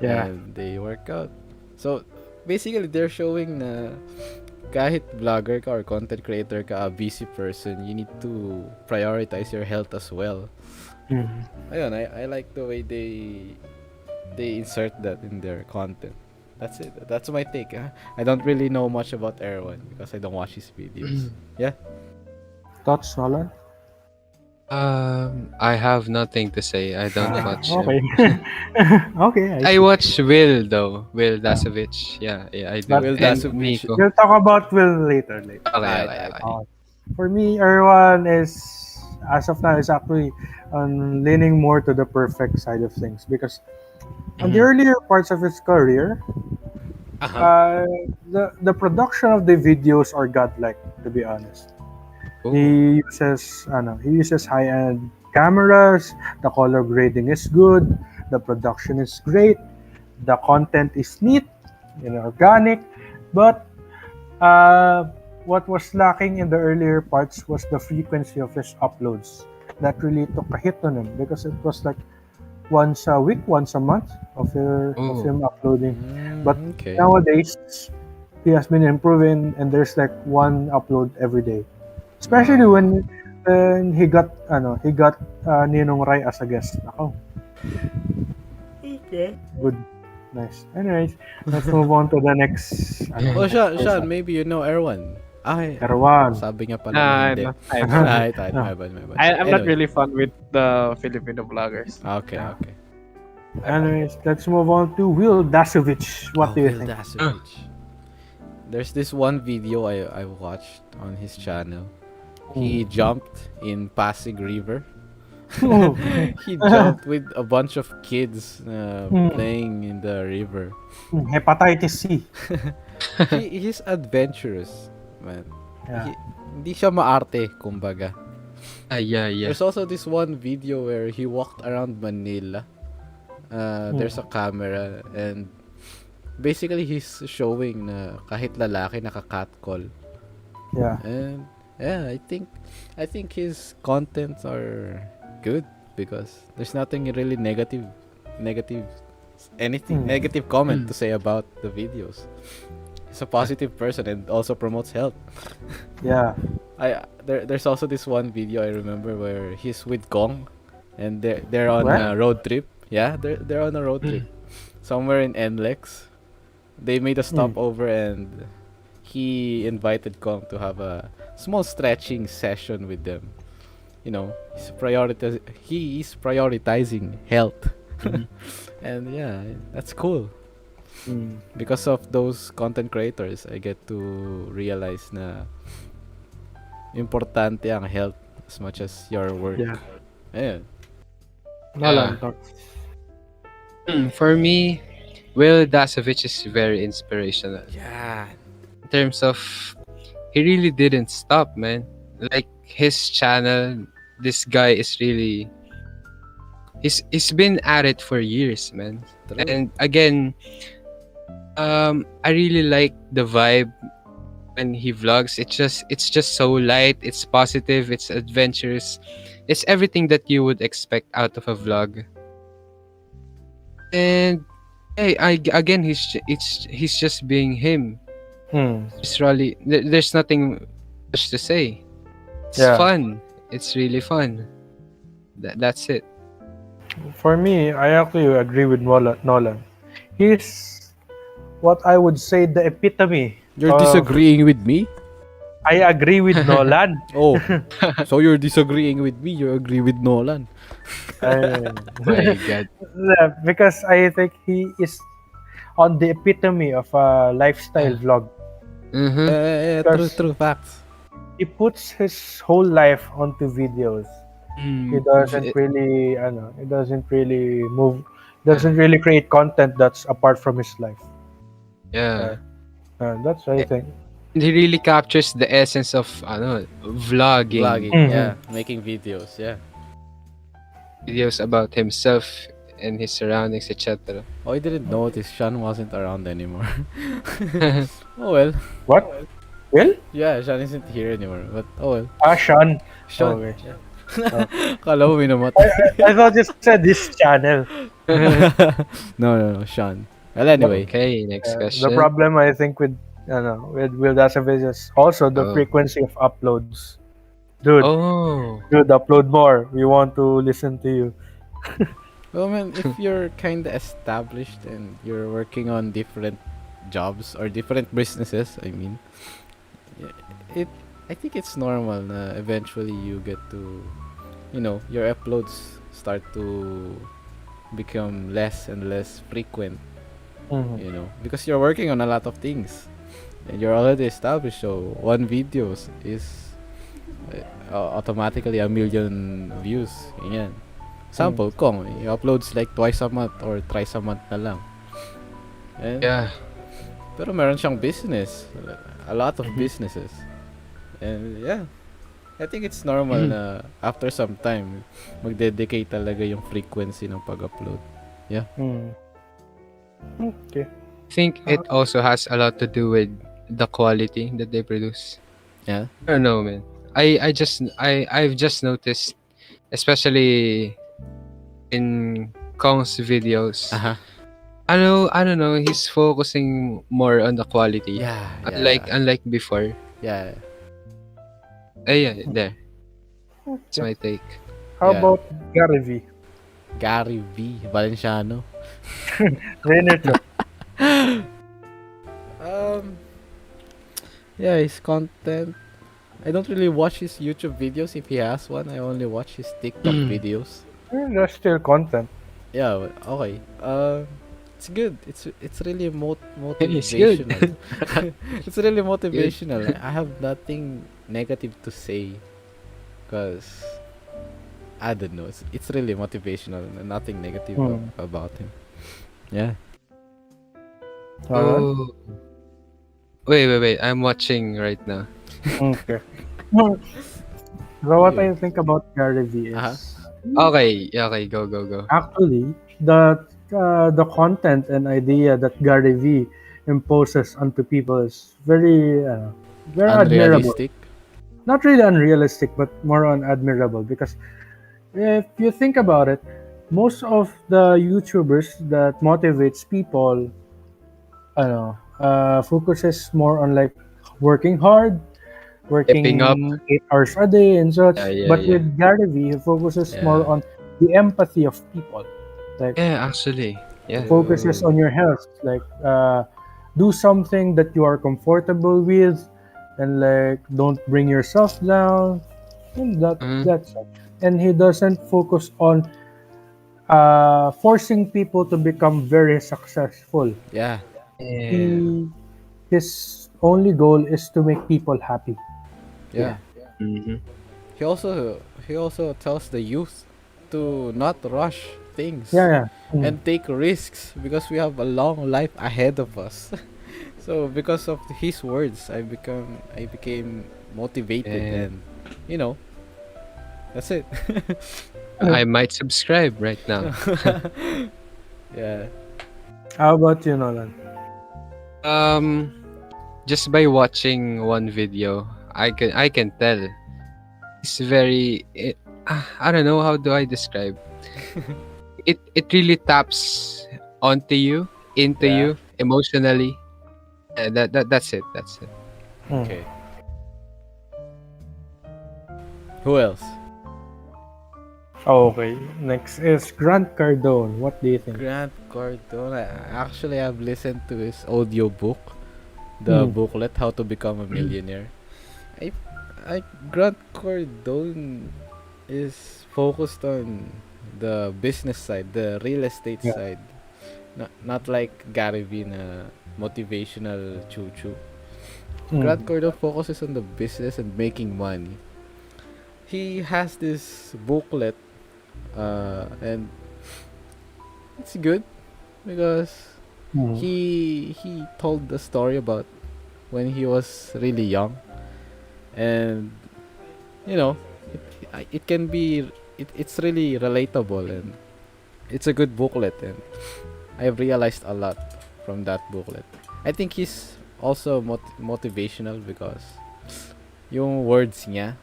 Yeah. And they work out. So basically they're showing na kahit vlogger ka or content creator ka, a busy person, you need to prioritize your health as well. Ayun, I like the way they insert that in their content. That's it. That's my take. I don't really know much about Erwan because I don't watch his videos. Yeah. Thoughts, Nolan? I have nothing to say. I don't watch him. Okay. Okay. I watch Will though. Will Dasovich. Yeah, I do. But Will And Dasovich- Nico. We'll talk about Will later. Okay. For me, Erwan is, as of now, is actually leaning more to the perfect side of things because on the earlier parts of his career, the production of the videos are godlike, to be honest. Ooh. He uses high-end cameras. The color grading is good. The production is great. The content is neat and organic. But what was lacking in the earlier parts was the frequency of his uploads. That really took a hit on him because it was like once a week, once a month of him uploading. But okay. nowadays, he has been improving, and there's like one upload every day. Especially when he got Ninong Rai as a guest. Ako. Okay. Good. Nice. Anyways, let's move on to the next. Oh, Sean, maybe you know Erwan. Ay, Erwan. sabi niya pala Nah, hindi. no, Right, my bad. I'm not Anyway. really fun with the Filipino vloggers. Okay. Anyways, let's move on to Will Dasovich. What do you Will think? Dasovich. There's this one video I watched on his channel. He jumped in Pasig River. Oh. He jumped with a bunch of kids playing in the river. Hepatitis C. He's adventurous, man. Yeah. Hindi siya maarte, kumbaga. Yeah. There's also this one video where he walked around Manila. There's a camera and basically he's showing na kahit lalaki naka-catcall. Yeah. And yeah, I think his contents are good because there's nothing really negative comment to say about the videos. He's a positive person and also promotes health. Yeah. There's also this one video I remember where he's with Gong and they're on What? a road trip. Yeah, they're on a road trip somewhere in NLEX. They made a stopover and he invited Gong to have a small stretching session with them. You know, he is prioritizing health. And yeah, that's cool. Because of those content creators, I get to realize na importante ang health as much as your work. Yeah. Ayun. Nolann, thoughts? For me, Will Dasovich is very inspirational. Yeah. In terms of, he really didn't stop, man. Like his channel, this guy is really, he's been at it for years, man. True. And again, I really like the vibe when he vlogs. It's just so light, it's positive, it's adventurous, it's everything that you would expect out of a vlog. And hey, again, he's just being him. It's really, there's nothing much to say. It's Yeah. fun. It's really fun. That's it. For me, I actually agree with Nolann. He's what I would say the epitome. You're of- disagreeing with me? I agree with Nolann. Oh, so you're disagreeing with me? You agree with Nolann? My God. Yeah, because I think he is on the epitome of a lifestyle vlog. Mm-hmm. True, Because- true facts. He puts his whole life onto videos. He doesn't really, he doesn't really move, doesn't really create content that's apart from his life. Yeah. That's what I think. He really captures the essence of vlogging. Vlogging, Mhm. yeah. Making videos, yeah. Videos about himself and his surroundings, etc. Oh, I didn't notice Sean wasn't around anymore. Oh well. What? Will? Yeah, Sean isn't here anymore. But oh well. Sean. Sean. Okay. Kala mo minamatay. I thought you said this channel. No, Sean. Well, anyway. Okay, next question. The problem I think with Will Dasovich is also the Oh. frequency of uploads. Dude, Oh. upload more. We want to listen to you. Well, man, if you're kind of established and you're working on different jobs or different businesses, I mean, I think it's normal na eventually you get to, your uploads start to become less and less frequent, because you're working on a lot of things and you're already established, so one video is automatically 1 million views. Ganyan. Sample, Kong, he uploads like twice a month or thrice a month na lang. And, Yeah. pero meron siyang business. A lot of businesses. And yeah, I think it's normal na after some time, magdedicate talaga yung frequency ng pag-upload. Okay. I think it also has a lot to do with the quality that they produce. Yeah. I don't know, man. I've just noticed, especially in Kong's videos. Uh-huh. I don't know. He's focusing more on the quality. Yeah. Unlike before. Yeah. Yeah, there. That's my take. How Yeah. about Gerry V? Gary V. Valenciano. Renato. Yeah, his content. I don't really watch his YouTube videos if he has one. I only watch his TikTok videos. There's still content. Yeah, okay. It's good. It's really It's good. motivational. It's really motivational. I have nothing negative to say, cause I don't know. It's really motivational. And nothing negative about him. Yeah. Oh. Wait. I'm watching right now. Okay. So what I think about Gerry V is Okay, go. actually the content and idea that Gerry V imposes onto people is very admirable. Unrealistic. Not really unrealistic, but more on admirable, because if you think about it, most of the YouTubers that motivates people, focuses more on like working hard, working Stepping up. 8 hours a day and such. Yeah, But yeah. with Gerry V, he focuses Yeah. more on the empathy of people. Like Yeah, actually. Yeah. focuses on your health. Like do something that you are comfortable with, and like don't bring yourself down. And that's it. And he doesn't focus on forcing people to become very successful. Yeah. Yeah. His only goal is to make people happy. Yeah. Mm-hmm. He also tells the youth to not rush things Yeah. and take risks because we have a long life ahead of us. So because of his words, I became motivated, Yeah. and you know, that's it. I might subscribe right now. Yeah. How about you, Nolan? Um, just by watching one video, I can tell it's very. I don't know how do I describe. It really taps onto you, into Yeah. you emotionally. That's it. That's it. Okay. Who else? Okay. Next is Grant Cardone. What do you think? Grant Cardone. Actually, I've listened to his audio book, the booklet "How to Become a Millionaire." I, Grant Cardone is focused on the business side, the real estate Yeah. side, not like Gary Vee na motivational choo choo. Grant Cardone focuses on the business and making money. He has this booklet, and it's good because he told the story about when he was really young, and you know, it can be it's really relatable, and it's a good booklet, and I've realized a lot from that booklet. I think he's also motivational because yung words niya,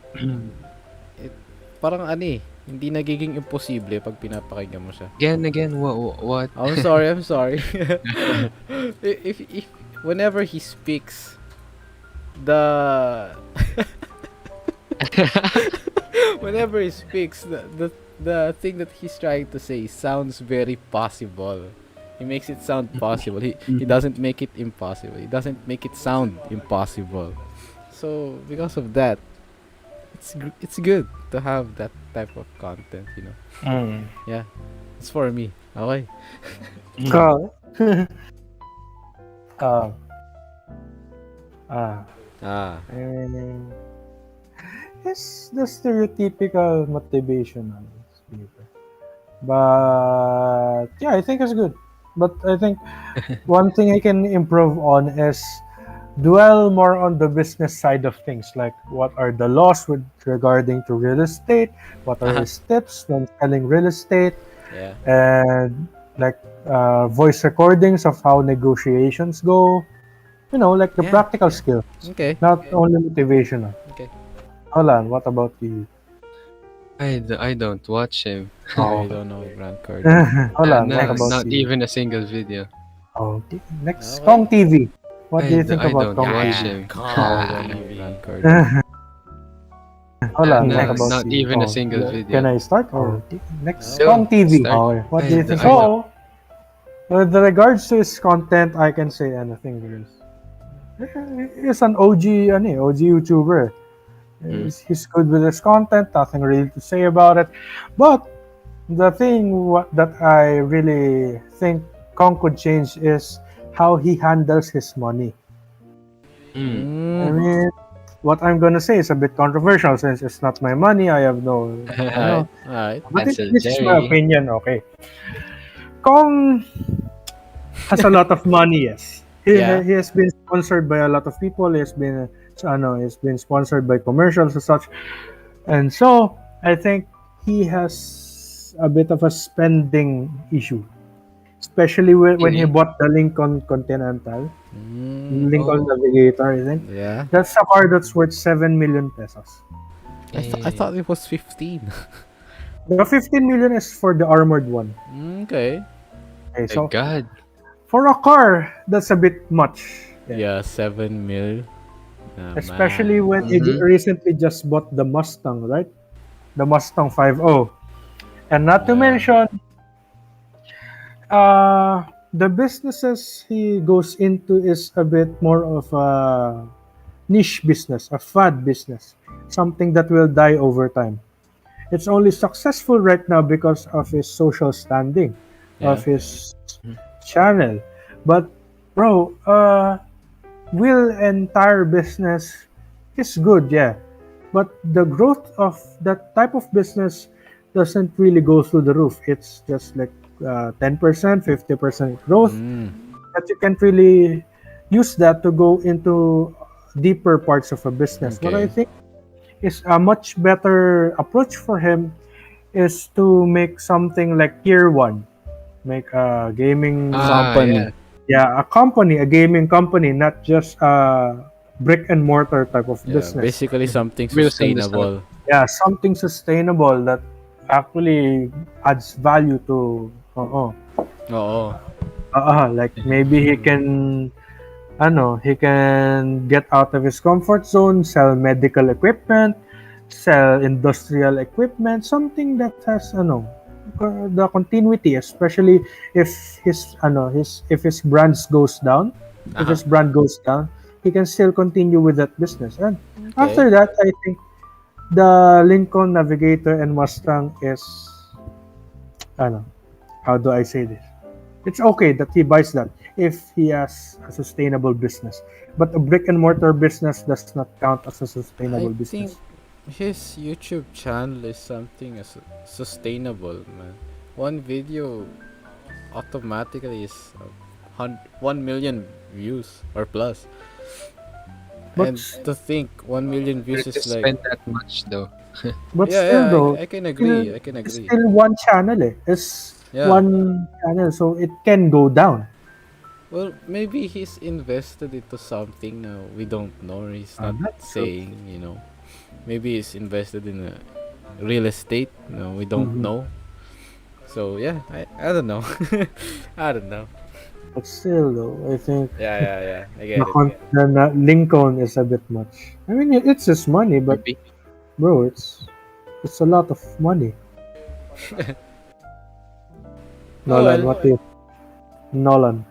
parang ano eh, hindi nagiging imposible pag pinapakinggan mo siya. Again, what? I'm sorry. If whenever he speaks, the whenever he speaks, the thing that he's trying to say sounds very possible. He makes it sound possible. He doesn't make it impossible. He doesn't make it sound impossible. So because of that, it's good to have that type of content, you know. Yeah, it's for me. Okay. Uh, uh, Ah. and it's the stereotypical motivational speaker. But yeah, I think it's good. But I think one thing I can improve on is dwell more on the business side of things, like what are the laws with regarding to real estate, what are his tips when selling real estate, Yeah. and like voice recordings of how negotiations go. You know, like the Yeah. practical skills, Okay. not only motivational. Okay. Alan, what about you? I don't watch him. I don't know Grant Cardone. Alan, No, what about not you? even a single video. Okay. Next, Okay. Kong TV. What do you think I about don't Kong watch TV? him. I don't know Grant Cardone. Alan, No, what about not you? even a single video. Can I start? Or next, Go. Kong TV. Start. Okay. What do you think? I don't- So, with regards to his content, I can say anything because he's an OG, OG YouTuber. He's good with his content. Nothing really to say about it. But the thing that I really think Kong could change is how he handles his money. I mean, what I'm gonna say is a bit controversial since it's not my money. I have no, Alright. Alright. but Cancel this is my Gerry. opinion. Okay, Kong has a lot of money. Yes, Yeah. he has been sponsored by a lot of people. He's been sponsored by commercials and such, and so I think he has a bit of a spending issue, especially when he Really? bought the Lincoln Continental, Lincoln Oh. Navigator. I think Yeah. that's a car that's worth 7 million pesos. I thought it was 15. The 15 million is for the armored one. Okay. Okay, My so God. for a car, that's a bit much. Yeah, 7 mil. Especially when he Mhm. recently just bought the Mustang, right? The Mustang 5.0. And not to Yeah. mention, the businesses he goes into is a bit more of a niche business, a fad business, something that will die over time. It's only successful right now because of his social standing, Yeah. of his Mhm. channel. But bro, Will entire business is good, yeah. But the growth of that type of business doesn't really go through the roof. It's just like 10%, 50% growth. Mm. But you can't really use that to go into deeper parts of a business. What I Okay. think is a much better approach for him is to make something like tier one, make a gaming, Yeah. Company. yeah, a company, a gaming company, not just a brick and mortar type of Yeah. business. Basically Mhm. something Wheels on the start. sustainable. Yeah, something sustainable that actually adds value to. Oo. Like maybe he can, I know, he can get out of his comfort zone, sell medical equipment, sell industrial equipment, something that has, the continuity, especially if if his brands goes down, if Aha. his brand goes down, he can still continue with that business. And Okay. after that, I think the Lincoln Navigator and Mustang is, ano, how do I say this? It's okay that he buys that if he has a sustainable business. But a brick and mortar business does not count as a sustainable I think business. his YouTube channel is something as sustainable, man. One video automatically is 1 million views or plus. But And to think 1 million For views it to is like, spend that much though. but yeah, still yeah, though, I can still agree. I can it's agree. still one channel. It's Yeah. one channel, so it can go down. Well, maybe he's invested into something now we don't know. Or he's not That's true. saying. Maybe he's invested in real estate. No, we don't Mhm. know. So yeah, I don't know. I don't know. But still though, I think Yeah, yeah, yeah. I get it. the Lincoln is a bit much. I mean, it's his money, but Maybe. bro, it's a lot of money. Oh Nolan, well. what do you? Nolan,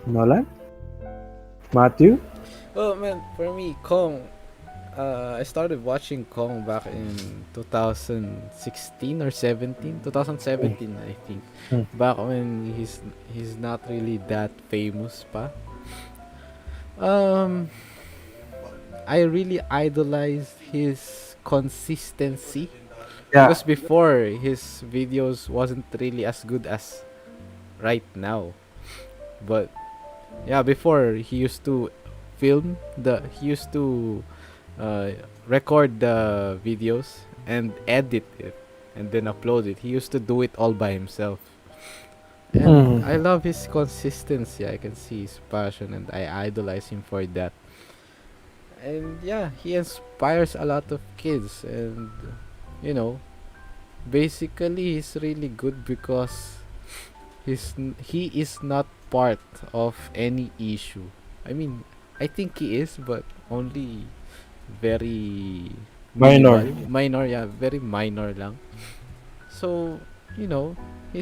Nolan, Matthew. Well, man, for me, Kong. I started watching Kong back in 2016 or 17. 2017, I think. Hmm. Back when he's not really that famous pa. Um, I really idolized his consistency Yeah. because before his videos wasn't really as good as right now. But yeah, before he used to uh, record the videos and edit it and then upload it. He used to do it all by himself. And Mhm. I love his consistency. I can see his passion and I idolize him for that. And yeah, he inspires a lot of kids and you know, basically he's really good because he is not part of any issue. I mean, I think he is, but only very Minor. minor, yeah, very minor lang. So you know, he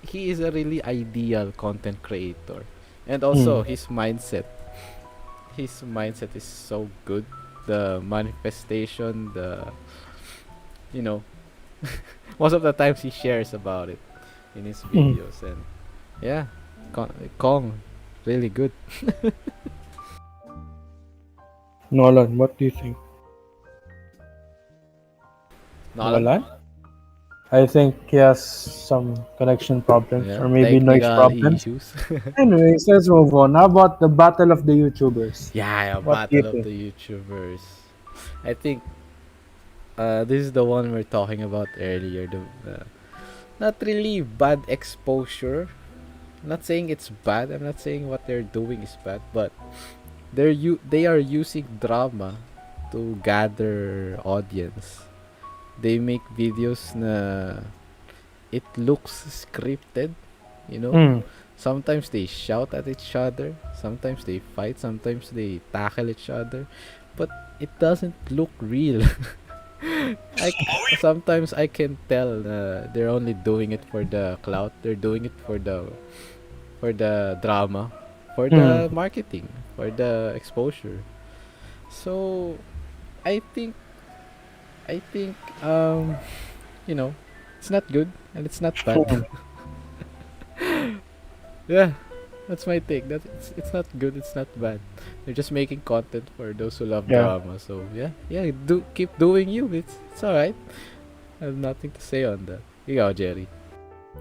is a really ideal content creator, and also Mm. his mindset is so good. The manifestation, the you know, most of the times he shares about it in his Mm. videos, and yeah, Kong, really good. Nolan, what do you think? Nolan, Nolan? I think he has some connection problems yeah, or maybe noise technical problems. issues. Anyways, let's move on. How about the battle of the YouTubers? Yeah, What do you battle of think? the YouTubers. I think this is the one we're talking about earlier. The not really bad exposure. I'm not saying it's bad. I'm not saying what they're doing is bad, but they are using drama to gather audience. They make videos na it looks scripted, you know. Mm. Sometimes they shout at each other, sometimes they fight, sometimes they tackle each other, but it doesn't look real. Sometimes I can tell they're only doing it for the clout. They're doing it for the drama, for Mm. the marketing, for the exposure. So I think I think you know, it's not good and it's not bad. Yeah, that's my take. That it's not good, it's not bad. They're just making content for those who love Yeah. drama. So yeah, yeah, do keep doing you. It's alright. I have nothing to say on that. You go, Jerry.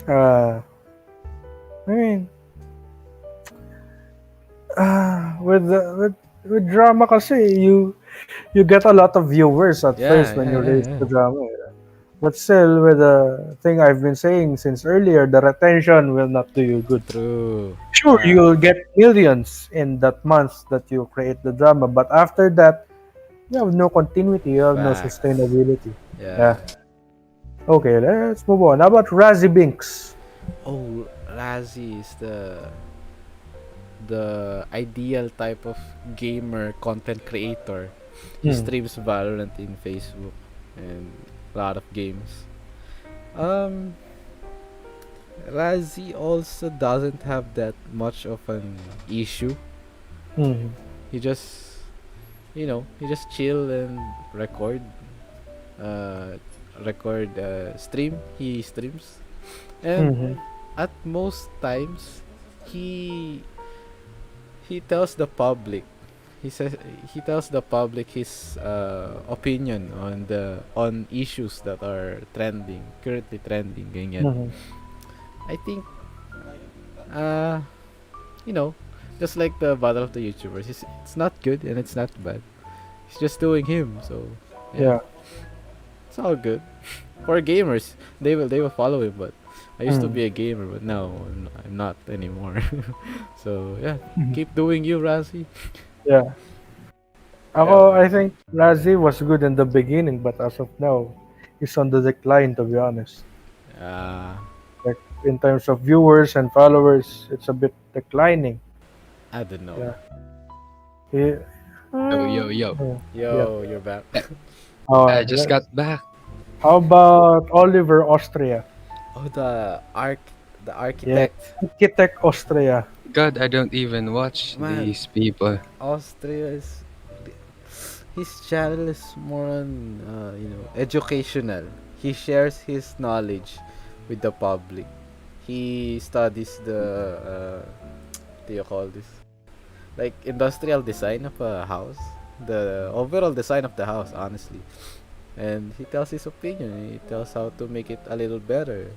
Uh, I mean, with drama kasi you get a lot of viewers at Yeah, first when yeah, you yeah, release yeah. the drama. But still, with the thing I've been saying since earlier, the retention will not do you good. True. Sure, you'll get millions in that month that you create the drama, but after that, you have no continuity, you have no Facts. sustainability. Yeah. Yeah. Okay, let's move on. How about Razzie Binks? Oh, Razzie is the ideal type of gamer content creator. He Hmm. streams Valorant in Facebook and a lot of games. Um, Razzie also doesn't have that much of an issue. Hmm. He just, he just chill and record. Uh, stream. He streams, and Hmm. at most times, he he tells the public he says he tells the public his opinion on issues that are currently trending, ganyan. Hmm. I think uh you know just like the battle of the YouTubers, it's not good and it's not bad. He's just doing him, so yeah, Yeah. it's all good. For gamers, they will follow him, but I used to Hmm. be a gamer, but now I'm not anymore. So yeah, Mhm. keep doing you, Razi. Yeah. Yeah. Ako, I think Razzie was good in the beginning, but as of now, he's on the decline, to be honest. uh Like, in terms of viewers and followers, it's a bit declining. I don't know. Yeah. He, Yo, yo, yo. yeah. Yo, you're back. I just Let's, got back. how about Oliver Austria? Oh, the Yeah. architect. Architect Austria. God, I don't even watch Man, these people. Austria is his channel is more on educational. He shares his knowledge with the public. He studies the what do you call this? Like industrial design of a house, the overall design of the house, honestly. And he tells his opinion. He tells how to make it a little better.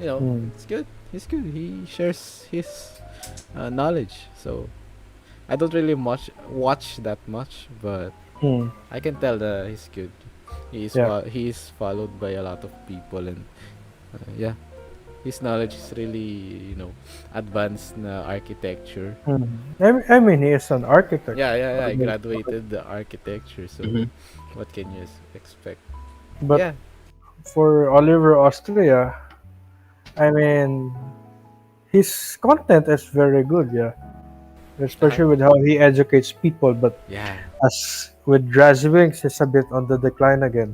Hmm. It's good. He's good. He shares his knowledge. So I don't really much watch that much, but Hmm. I can tell that he's good. Yeah. He's followed by a lot of people, and yeah, his knowledge is really advanced na architecture. Hmm. I mean, he is an architect. Yeah, yeah, yeah. I graduated the architecture, so Mhm. what can you expect? But Yeah, for Oliver Austria, I mean, his content is very good, yeah. uh-huh. Especially with how he educates people, but Yeah. as with Drazwings, it's a bit on the decline again.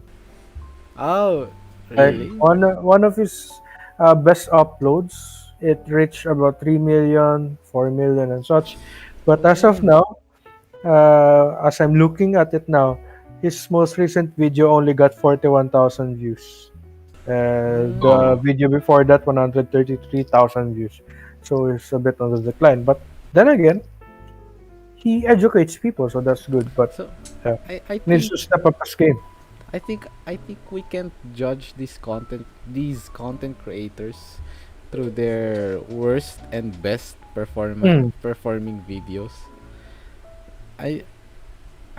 Oh, Like really? one of his best uploads, it reached about 3 million, 4 million, and such. But as of Oh. now, as I'm looking at it now, his most recent video only got 41,000 views. The Oh, Mm. video before that, 133,000 views. So it's a bit on the decline. But then again, he educates people, so that's good. But So yeah, I needs think to step up his game. I think we can't judge these content creators through their worst and best Mm. performing videos. I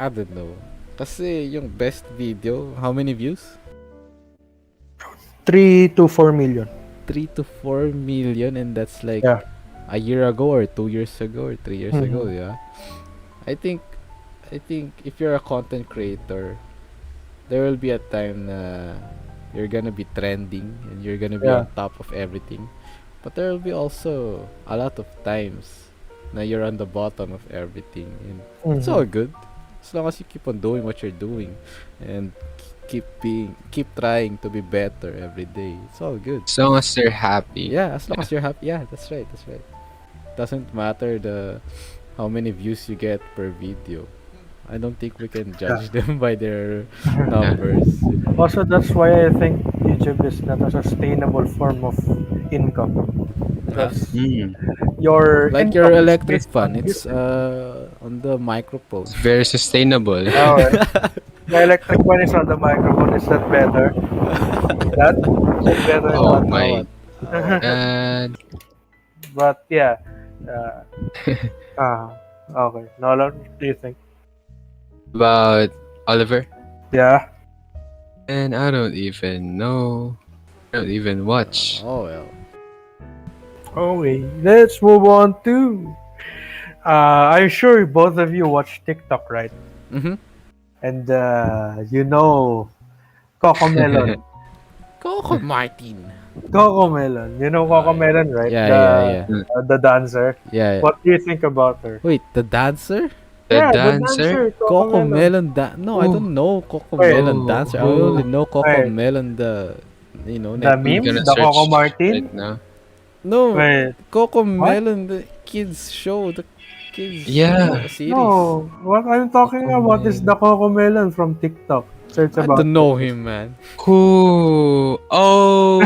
I don't know. Kasi yung best video, how many views? 3 to 4 million. 3 to 4 million, and that's like Yeah. a year ago or 2 years ago or 3 years Mhm. ago, yeah. I think I think if you're a content creator, there will be a time na you're gonna be trending and you're gonna be Yeah. on top of everything. But there will be also a lot of times na you're on the bottom of everything, and it's Mhm. all good as long as you keep on doing what you're doing and keep trying to be better every day. It's all good. as long as they're happy. Yeah, as long Yeah. as you're happy. Yeah, that's right. That's right. Doesn't matter the how many views you get per video. I don't think we can judge them by their numbers. Also, that's why I think YouTube is not a sustainable form of income. Huh? Because Mm. your Like income your is electric based fan, on it's views. on the It's microphone. very sustainable. Alright. The electric one is on the microphone. Is that better? That? Is it better Oh not? my Awat. god. But yeah. Uh, okay. Nolan, what do you think? About Oliver? Yeah. And I don't even know. I don't even watch. Oh well. Okay. Let's move on to. I'm sure both of you watch TikTok, right? Mm-hmm. And you know Coco Melon. Coco Martin. Coco Melon. You know Coco Melon, right? Yeah, The yeah, yeah. the dancer. Yeah. What do you think about her? Wait, the dancer? The Yeah, the dancer? dancer, Coco Coco Melon. Melon No, I Oh, don't know Coco Wait. Melon dancer. I only know Coco Wait. Melon the The I'm Netflix. meme, gonna the Coco search Martin. right now. No, Wait, Coco what? Melon the kids show, the kids Yeah. series. No, what I'm talking Coco about is the Melon. Coco Melon from TikTok. Search I about don't know it. him, man. Who? Oh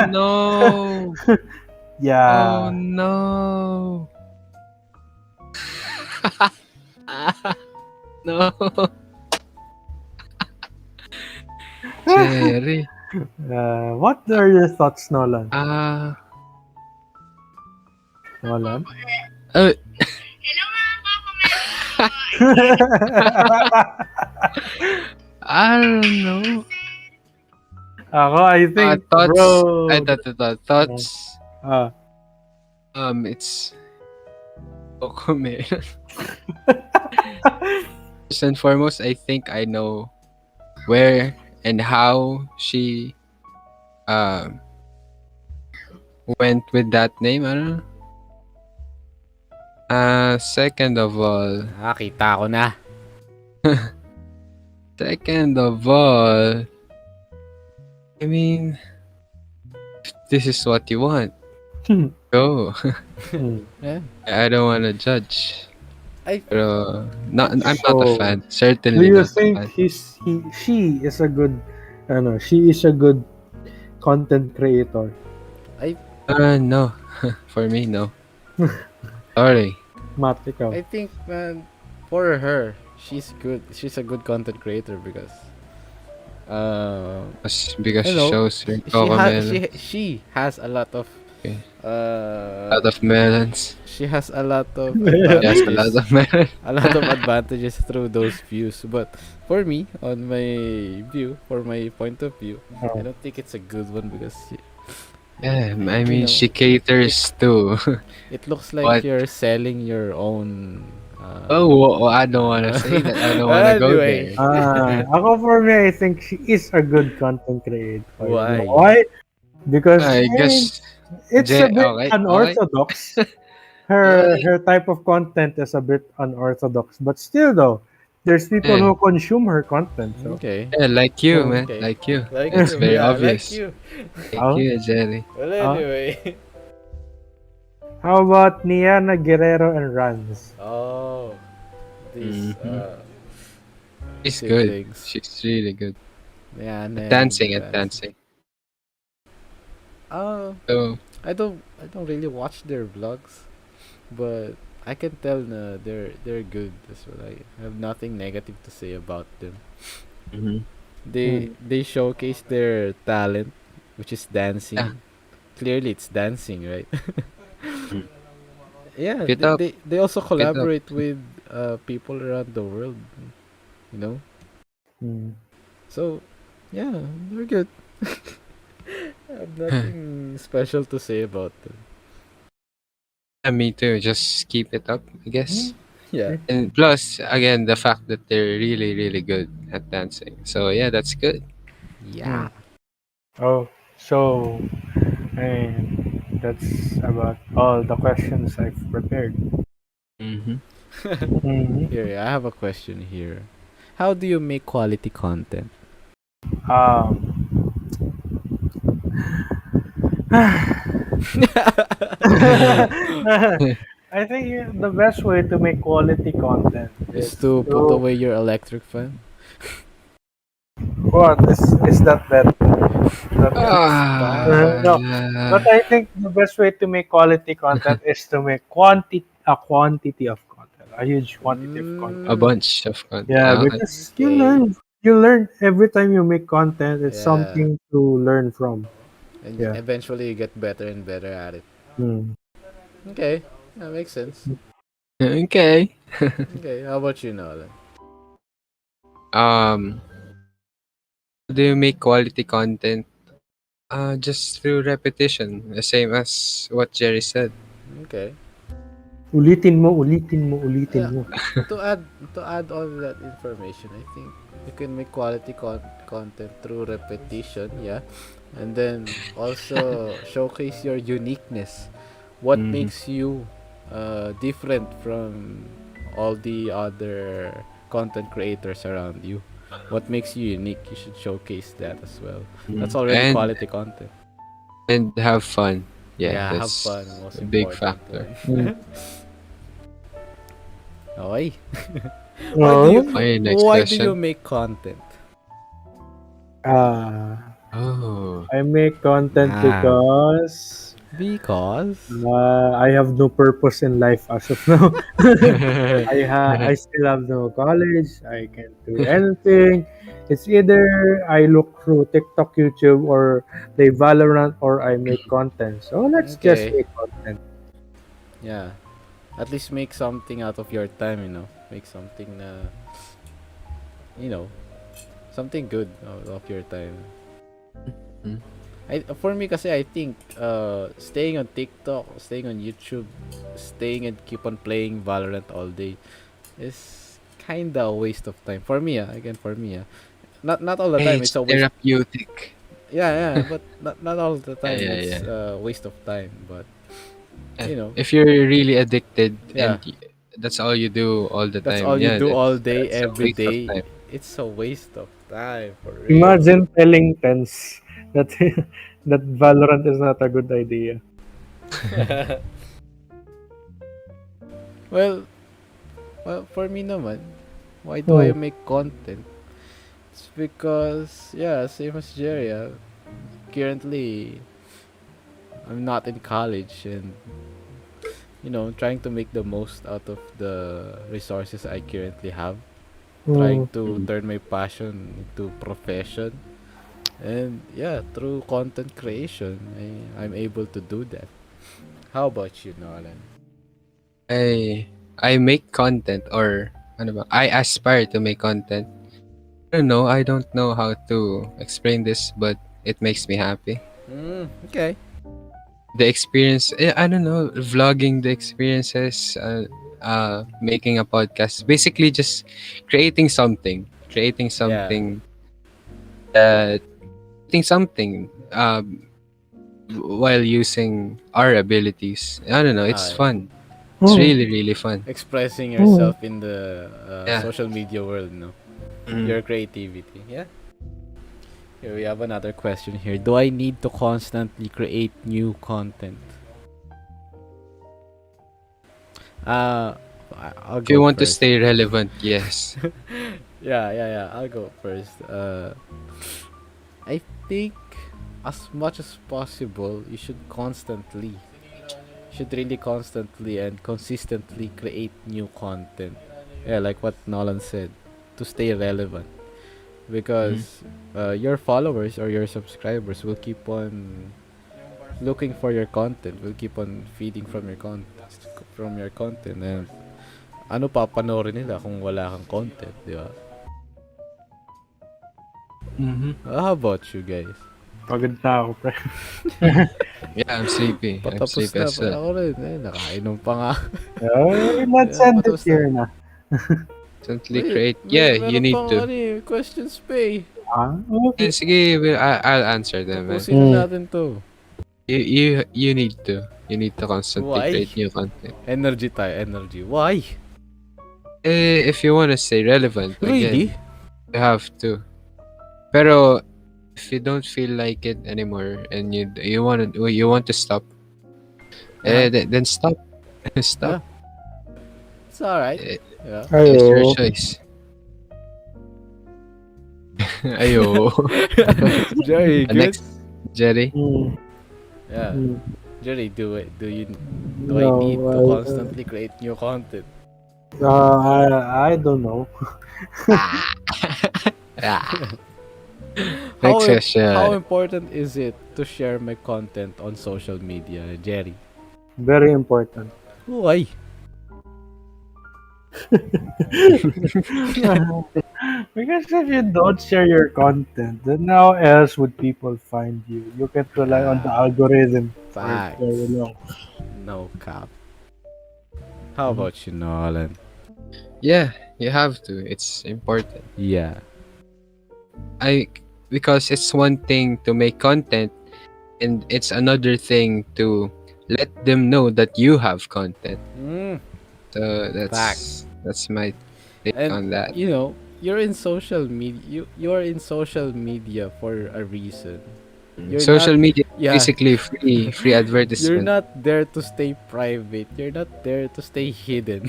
no! Oh Yeah. no! No! Jerry. What are your thoughts, Nolan? Ah. Nolan? Oh, I don't know. Ako, I think, Thoughts. bro. I thoughts. Ah, It's Coco Melon. First and foremost, I think I know where and how she um went with that name. I don't know. Second of all, Nakita ko na. I mean, if this is what you want. Hmm. Go. Yeah. I don't want to judge. I Pero I'm not a So, fan. do Certainly you not a think fan. she is a good, she is a good content creator? No. For me, no. Sorry. Matt, ikaw. I think, man, for her, she's good. She's a good content creator because Because she know, shows her she Coco has Melon. she has a lot of Okay. uh Out of melons. she has a lot of Yes, a lot advantages, of melon. a lot of advantages through those views. But for me, on my view, for my point of view, I don't think it's a good one because Yeah, I You mean, know, she caters to. it looks like What? you're selling your own. Oh, I don't want to say that. I don't want to go Anyway. there. Ako for me, I think she is a good content creator. You Why? know why? Because I I mean, guess. it's a bit Okay. unorthodox. Her type of content is a bit unorthodox, but still though, there's people Yeah. who consume her content. So Okay. Yeah, like you, Oh, man. Okay. Like you. Like It's you, very yeah, obvious. like you. Like Oh. you, Jerry. Well, Ah. anyway. how about Niana Guerrero and Ranz? Oh, these Mhm. She's good. siblings. She's really good. Yeah, At dancing, at dancing. Oh, So, I don't really watch their vlogs, but I can tell na they're good as well. I have nothing negative to say about them. mhm. They showcase their talent, which is dancing. Yeah. Clearly, it's dancing, right? Mm. Yeah, Keep it up. they also up. collaborate with people around the world, you know. Hmm. So, yeah, they're good. I have nothing special to say about them. Me too. Just keep it up, I guess. Yeah. And plus, again, the fact that they're really, really good at dancing. So yeah, that's good. Yeah. Oh, so and that's about all the questions I've prepared. Mm-hmm. Mhm. Here, I have a question here. How do you make quality content? Um, I think the best way to make quality content Is is to put to away your electric fan? what is that better? That It's fine. no, but I think the best way to make quality content is to make quantity of content, a huge quantity of a content. Mm, bunch of content. Yeah, Okay. because okay. you learn every time you make content. It's Yeah. something to learn from. And Yeah. eventually you get better and better at it. Hmm. Okay. That makes sense. Okay. Okay. How about you, Nolan? Um, do you make quality content? Just through repetition, the same as what Jerry said. Okay. Ulitin Yeah. mo. To add to add all that information, I think you can make quality content through repetition, yeah, and then also showcase your uniqueness. What Mm-hmm. makes you different from all the other content creators around you? What makes you unique? You should showcase that as well. That's already And quality content. have fun. Yeah, Yeah, have fun. that's Most a big important factor. Mm. one. Okay. why do you Oh. Okay, next why do you question. make content? Ah, Oh. I make content Ah, because because I have no purpose in life as of now. I still have no college. I can't do anything. It's either I look through TikTok, YouTube, or play Valorant, or I make content. So let's just okay, make content. yeah. At least make something out of your time, Make something you know, something good out of your time. Mm. For me kasi I think staying on TikTok, staying on YouTube, staying and keep on playing Valorant all day is kinda a waste of time. For me, again for me. Not all the Hey, time it's it's a waste. therapeutic. Yeah, but not all the Yeah, time yeah, it's yeah. a waste of time, but Yeah. you know, If you're really addicted yeah. and that's all you do all the That's time, all you yeah, do all day, that's a every waste of day. time. It's a waste of time, for real. Imagine telling Tense that that Valorant is not a good idea. well, well, for me naman, why do I Oh, make content? It's because, yeah, same as Jerry. Currently, I'm not in college and, trying to make the most out of the resources I currently have. Trying oh. to Mm. turn my passion into profession. And yeah, through content creation, I'm able to do that. How about you, Nolan? I make content or ano ba? I aspire to make content. I don't know. I don't know how to explain this, but it makes me happy. Okay. The experience, I don't know, vlogging the experiences, making a podcast, basically just creating Yeah. something that, creating something, while using our abilities. I don't know. It's Uh, fun. It's Oh, really, really fun. expressing oh. yourself in the Yeah. social media world, no? Mm. Your creativity. Yeah. Here we have another question here. Do I need to constantly create new content? Uh, I'll If you go want to first. stay relevant, yes. Yeah. I'll go first. I think as much as possible, should really constantly and consistently create new content. Yeah, like what Nolan said, to stay relevant. Mm. Because your followers or your subscribers will keep on looking for your content, will keep on feeding from your content, and ano papanoorin nila kung wala kang content, di ba? Mm-hmm. How about you guys? Pagod na ako, pre. Yeah, I'm sleepy. I'm Patapos sleepy na as pa well. ako rin, nakainom pa nga. Let's Yeah, end it patapos na. here na. Constantly Wait, create. Yeah, you meron need pang to. questions pa eh. Ah, Eh, okay. sige, I'll answer them, man. Tapusin na natin to. You need to. You need to constantly Why? create new content. Energy tayo, energy. Why? If you want to stay relevant, again, Really? you have to. Pero if you don't feel like it anymore and you want to stop, Uh-huh. then stop. Stop. It's alright. Eh, Yeah. It's your Ayo. choice. Ayo. Jerry, good. Next, Jerry. Mm, Yeah. mm. Jerry, do I No, need to constantly create new content? I don't know. Ah. How Next how question. important is it to share my content on social media, Jerry? Very important. Why? Because if you don't share your content, then how else would people find you? You can't rely on the Ah, algorithm for it very facts. long. No cap. How Mhm. about you, Nolan? Yeah, you have to. It's important. Yeah. I because it's one thing to make content, and it's another thing to let them know that you have content. Mm, So facts. that's my take And on that. you're in social media. You're in social media for a reason. You're not. Social media is Yeah. basically free You're advertisement. not there to stay private. You're not there to stay hidden.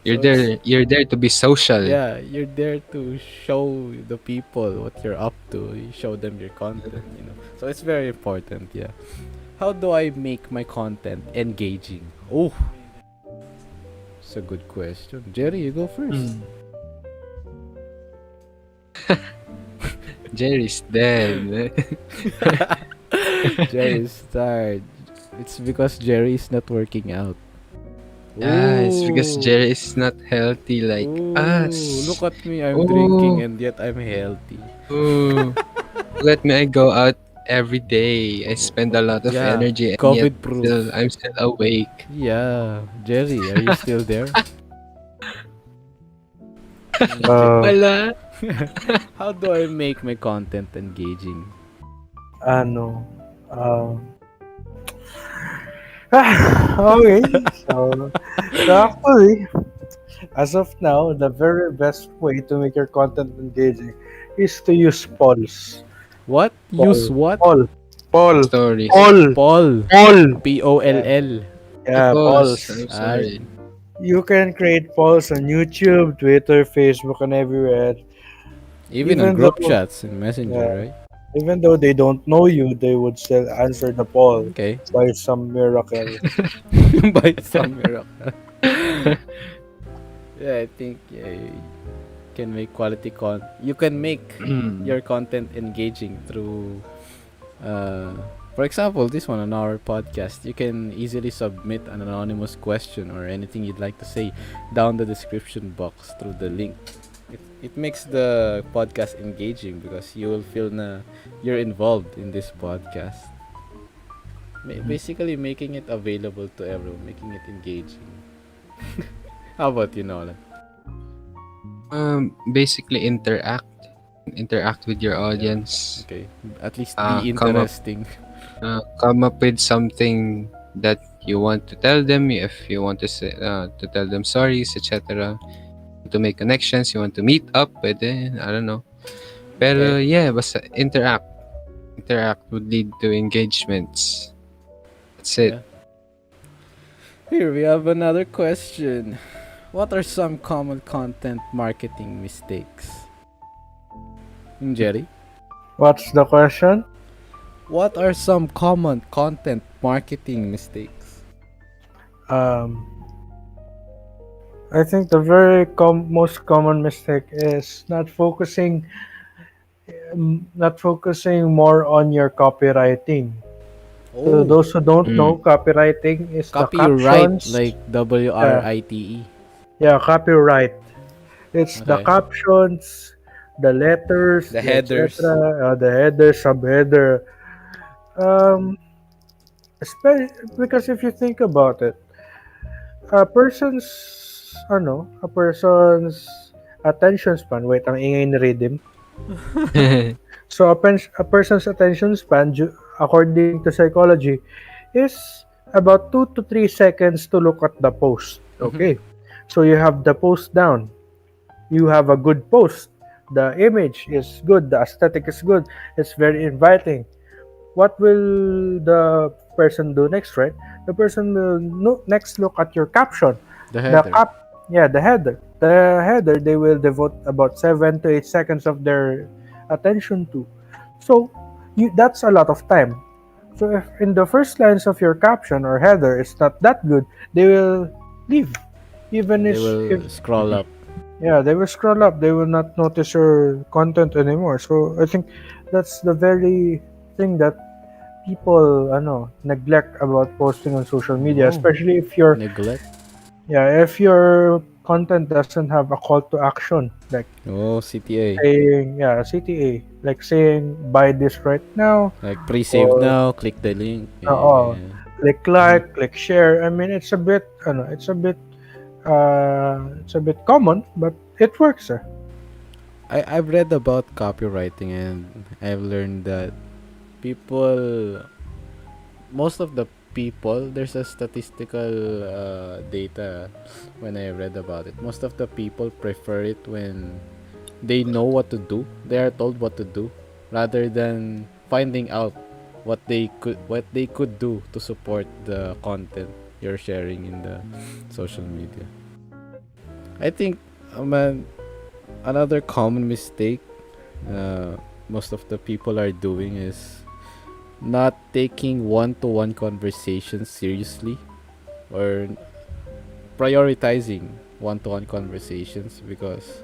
You're So it's you're there to be social. yeah, you're there to show the people what you're up to. You show them your content. So it's very important, yeah. How do I make my content engaging? Oh, it's a good question. Jerry, you go first. Mm. Jerry's dead. Jerry's tired. It's because Jerry is not working out. It's because Ooh. Jerry is not healthy like Ooh, look us. at me. I'm drinking Oh, and yet I'm healthy. oh. Let me I go out every day. I spend a lot of Yeah, energy and yet COVID proof. I'm still awake. Yeah, Jerry, are you still there? Uh, Wala. How do I make my content engaging? ano, um, okay, so actually, as of now, the very best way to make your content engaging is to use polls. What? Use Poll, what? poll, poll, Stories. poll, Paul. poll. Yeah, Poll. yeah, Pause. polls. I'm Ay, sorry. You can create polls on YouTube, Twitter, Facebook, and everywhere. even on Even group though, chats in Messenger, yeah, right? even though they don't know you, they would still answer the poll Okay. by some miracle. By some miracle. Yeah, I think you can make quality You can make your content engaging through uh for example, this one on our podcast, you can easily submit an anonymous question or anything you'd like to say down the description box through the link. It makes the podcast engaging because you will feel na you're involved in this podcast. Basically making it available to everyone, making it engaging. How about you, Nolan? Basically interact with your audience. Okay, at least be Come up interesting. come up with something that you want to tell them. If you want to say to tell them stories, etc. To make connections, you want to meet up with it. I don't know. Pero Okay. yeah, basta interact would lead to engagements. That's it. Yeah. Here we have another question. What are some common content marketing mistakes? Jerry? What's the question? What are some common content marketing mistakes? Um, I think the very most common mistake is not focusing more on your copywriting. To Oh, those who don't Mm. know, copywriting is the copyright captions. like W R Yeah, I T E. yeah, copyright. It's the Okay. captions, the letters, The the headers. etc., the header, subheader. Um, because if you think about it, a person's attention span. Wait, ang ingay ni Rhythm. So a person's attention span, according to psychology, is about 2 to 3 seconds to look at the post. Mhm. Okay, so you have the post down. You have a good post. The image is good. The aesthetic is good. It's very inviting. What will the person do next, right? The person will next look at your caption. The The header. the header. The header they will devote about 7 to 8 seconds of their attention to. So that's a lot of time. So if in the first lines of your caption or header is not that good, they will leave. Even They if will scroll up. yeah, they will scroll up. They will not notice your content anymore. So I think that's the very thing that people neglect about posting on social media, Oh. especially Neglect. if your content doesn't have a call to action, like Oh, CTA. saying CTA, like saying buy this right now, Like pre-save or now, click the link. uh, Yeah. click like, click share. I mean, it's a bit, it's a bit common, but it works. I've read about copywriting and I've learned that people, most of the people, there's a statistical data when I read about it. Most of the people prefer it when they know what to do. They are told what to do rather than finding out what they could do to support the content you're sharing in the social media. I think man, another common mistake uh, most of the people are doing is not taking one-to-one conversations seriously or prioritizing one-to-one conversations, because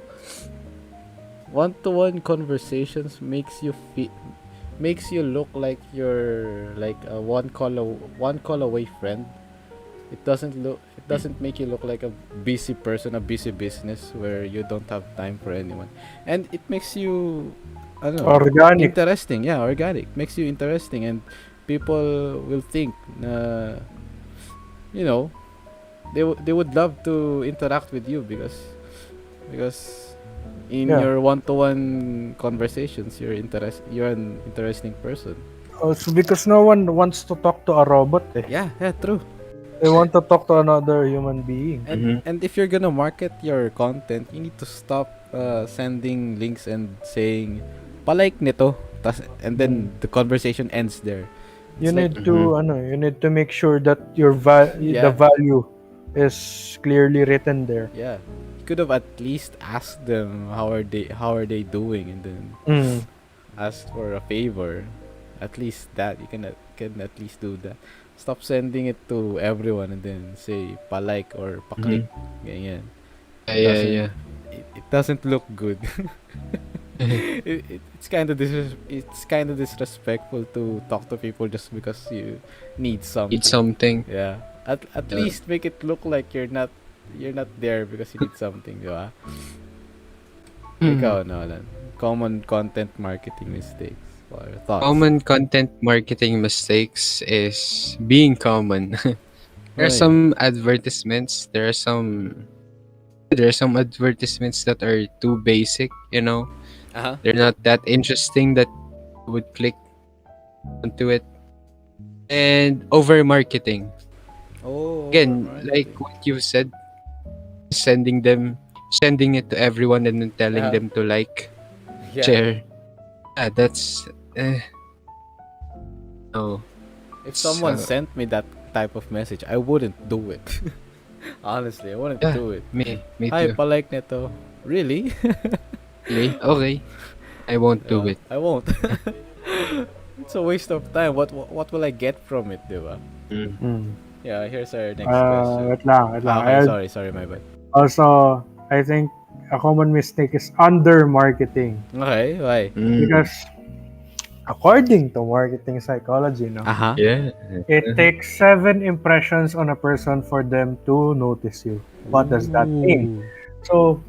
one-to-one conversations makes you look like you're like a one call away friend. It doesn't make you look like a busy person, a busy business where you don't have time for anyone. And it makes you, I don't know, Organic. interesting. Yeah, organic. Makes you interesting, and people will think you know, they would love to interact with you because in Yeah. your one-to-one conversations you're an interesting person. Also, because no one wants to talk to a robot. Yeah, true. They want to talk to another human being. And if you're gonna market your content, you need to stop sending links and saying palike nito, and then the conversation ends there. You It's like, need to you need to make sure that the Yeah. value is clearly written there. yeah, you could have at least asked them how are they doing, and then Mm. ask for a favor. At least that you can at least do that. Stop sending it to everyone and then say palike or paklik. Ganyan. Yeah, Doesn't- yeah. It doesn't look good. It's kind of disrespectful to talk to people just because you need something. Eat something. Yeah. At Yeah. least make it look like you're not there because you need something, di ba? Ikaw, Nolan. Common content marketing mistakes or thoughts. Common content marketing mistakes is being common. There are Right. some advertisements. There are some advertisements that are too basic. Uh-huh. They're not that interesting that you would click onto it. And over marketing. Oh, Again, right. like what you said, sending it to everyone and then telling Yeah. them to like, Yeah. share. Yeah, that's no. If someone So- sent me that type of message, I wouldn't do it. Honestly, I wouldn't Yeah. do it. Me Hi, too. palike nito. Really? Really? Okay. I won't do Yeah, it. I won't. It's a waste of time. What will I get from it, diba? Mm. Yeah, here's our next question. Wait lang. Okay, sorry, my bad. Also, I think a common mistake is under marketing, Okay, why? because according to marketing psychology, Uh-huh. Yeah. it takes 7 impressions on a person for them to notice you. What does that mean? So,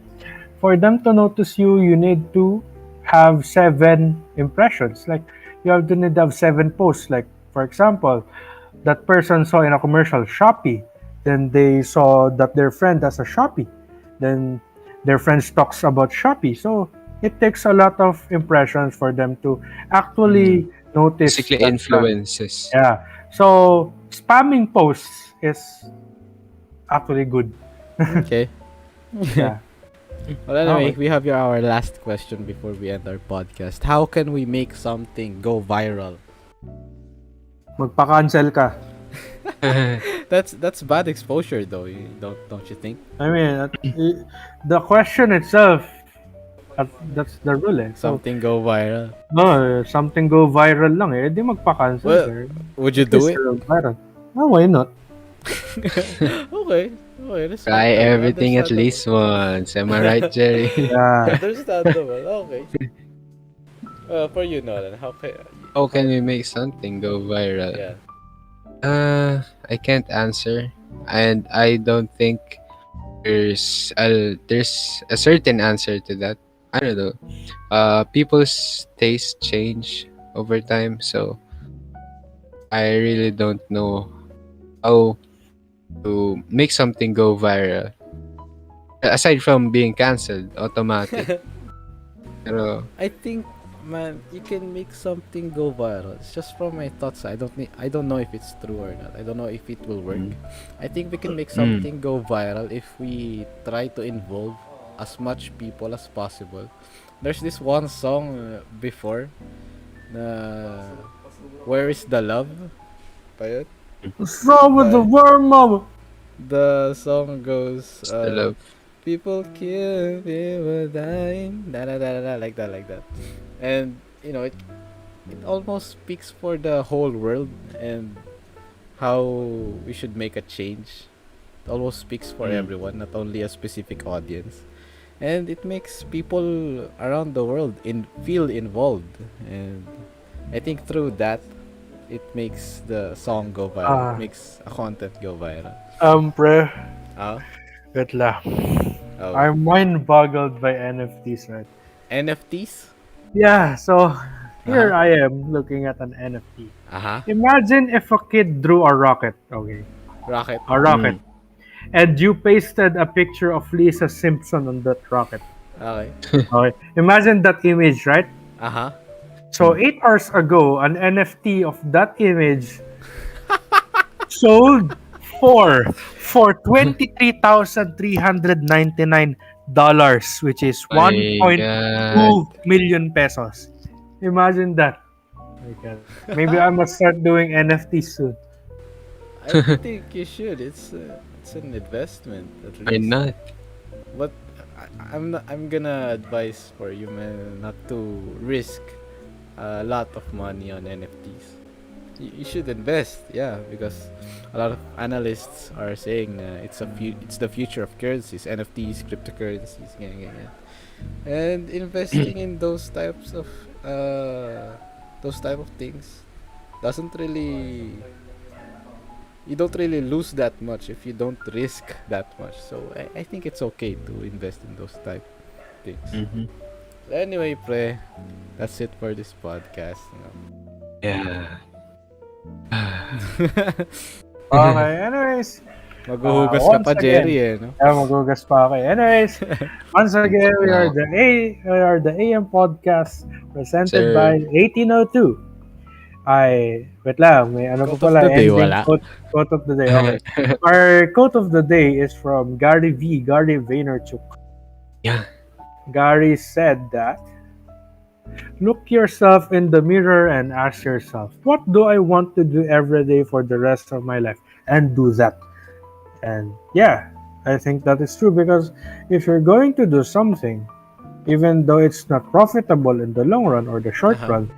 for them to notice you, you need to have 7 impressions. Like, you have to need to have 7 posts. Like, for example, that person saw in a commercial Shopee. Then they saw that their friend has a Shopee. Then their friends talks about Shopee. So, it takes a lot of impressions for them to actually notice Basically that brand. influences. Yeah. So, spamming posts is actually good. Okay. Yeah. Well, anyway, Okay. we have our last question before we end our podcast. How can we make something go viral? Magpa-cancel ka. That's bad exposure though. Don't you think? I mean, the question itself, that's the rule eh. So, Something go viral. no, something go viral lang eh. Di magpa-cancel Well, ka. would you At do least it? you're viral. Oh, why not? Okay. Okay, Try respectable. everything at Understandable. least once. Am I right, Jerry? Yeah. Understandable. Okay. For you, Nolan, How can we make something go viral? yeah. I can't answer, and I don't think there's a certain answer to that. I don't know. People's taste change over time, so I really don't know how to make something go viral. Aside from being cancelled, automatic. Pero I think, man, you can make something go viral. It's just from my thoughts. I don't know if it's true or not. I don't know if it will work. I think we can make something go viral if we try to involve as much people as possible. There's this one song before, Where is the Love? Pa yun? What's wrong with the world, mama? The song goes, still love. people kill, people dying, da da da da, like that. And it almost speaks for the whole world and how we should make a change. It almost speaks for everyone, not only a specific audience. And it makes people around the world feel involved. And I think through that, it makes the song go viral. It makes a content go viral. Pre, Ah, wait lang. oh. I'm mind-boggled by NFTs, right? NFTs? Yeah, so here Uh-huh. I am looking at an NFT. Aha. Imagine if a kid drew a rocket, okay? Rocket. A rocket. And you pasted a picture of Lisa Simpson on that rocket. Okay. Okay. Imagine that image, right? Aha. So 8 hours ago, an NFT of that image sold for $23,399, which is My 1.2 God. million pesos. Imagine that. My God. Maybe I must start doing NFTs soon. I think you should. It's an investment at Why least. not? But I'm gonna advise for you, man, not to risk a lot of money on NFTs. You should invest, yeah, because a lot of analysts are saying it's the future of currencies, NFTs, cryptocurrencies, ganyan. And investing in those type of things doesn't really you don't really lose that much if you don't risk that much. So I think it's okay to invest in those type things. Anyway, pre, that's it for this podcast. Yeah. Okay, anyways. Maghuhugas ka Once pa, again. Jerry, eh, no? Yeah, magugas pa ako. Anyways, once again, we are the AM podcast presented Sir. by 1802. Wait lang, may ano Quote pa of pala, the day, ending wala. quote of the day. Okay. Our quote of the day is from Gary Vaynerchuk. Yeah. Gary said that, look yourself in the mirror and ask yourself, what do I want to do every day for the rest of my life? And do that. And yeah, I think that is true, because if you're going to do something, even though it's not profitable in the long run or the short Uh-huh. run,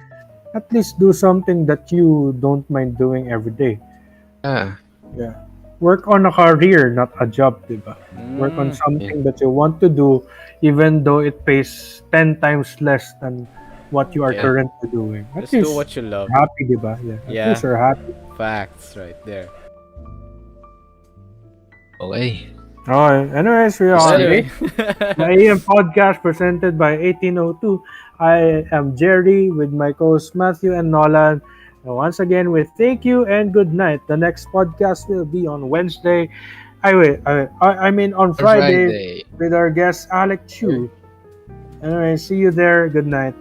at least do something that you don't mind doing every day. Ah. Yeah. Work on a career, not a job, diba? Work on something that you want to do, even though it pays 10 times less than what you are Yeah. currently doing. At Just do least what you love. happy, diba? Yeah. At Yeah. least you're happy. Facts right there. Okay. Alright. Anyways, we are Anyway. the AM podcast presented by 1802. I am Gerry with my co-hosts Matthew and Nolan. And once again, we thank you and good night. The next podcast will be on Wednesday. I mean on Friday with our guest Alec Chu. Anyway, see you there. Good night.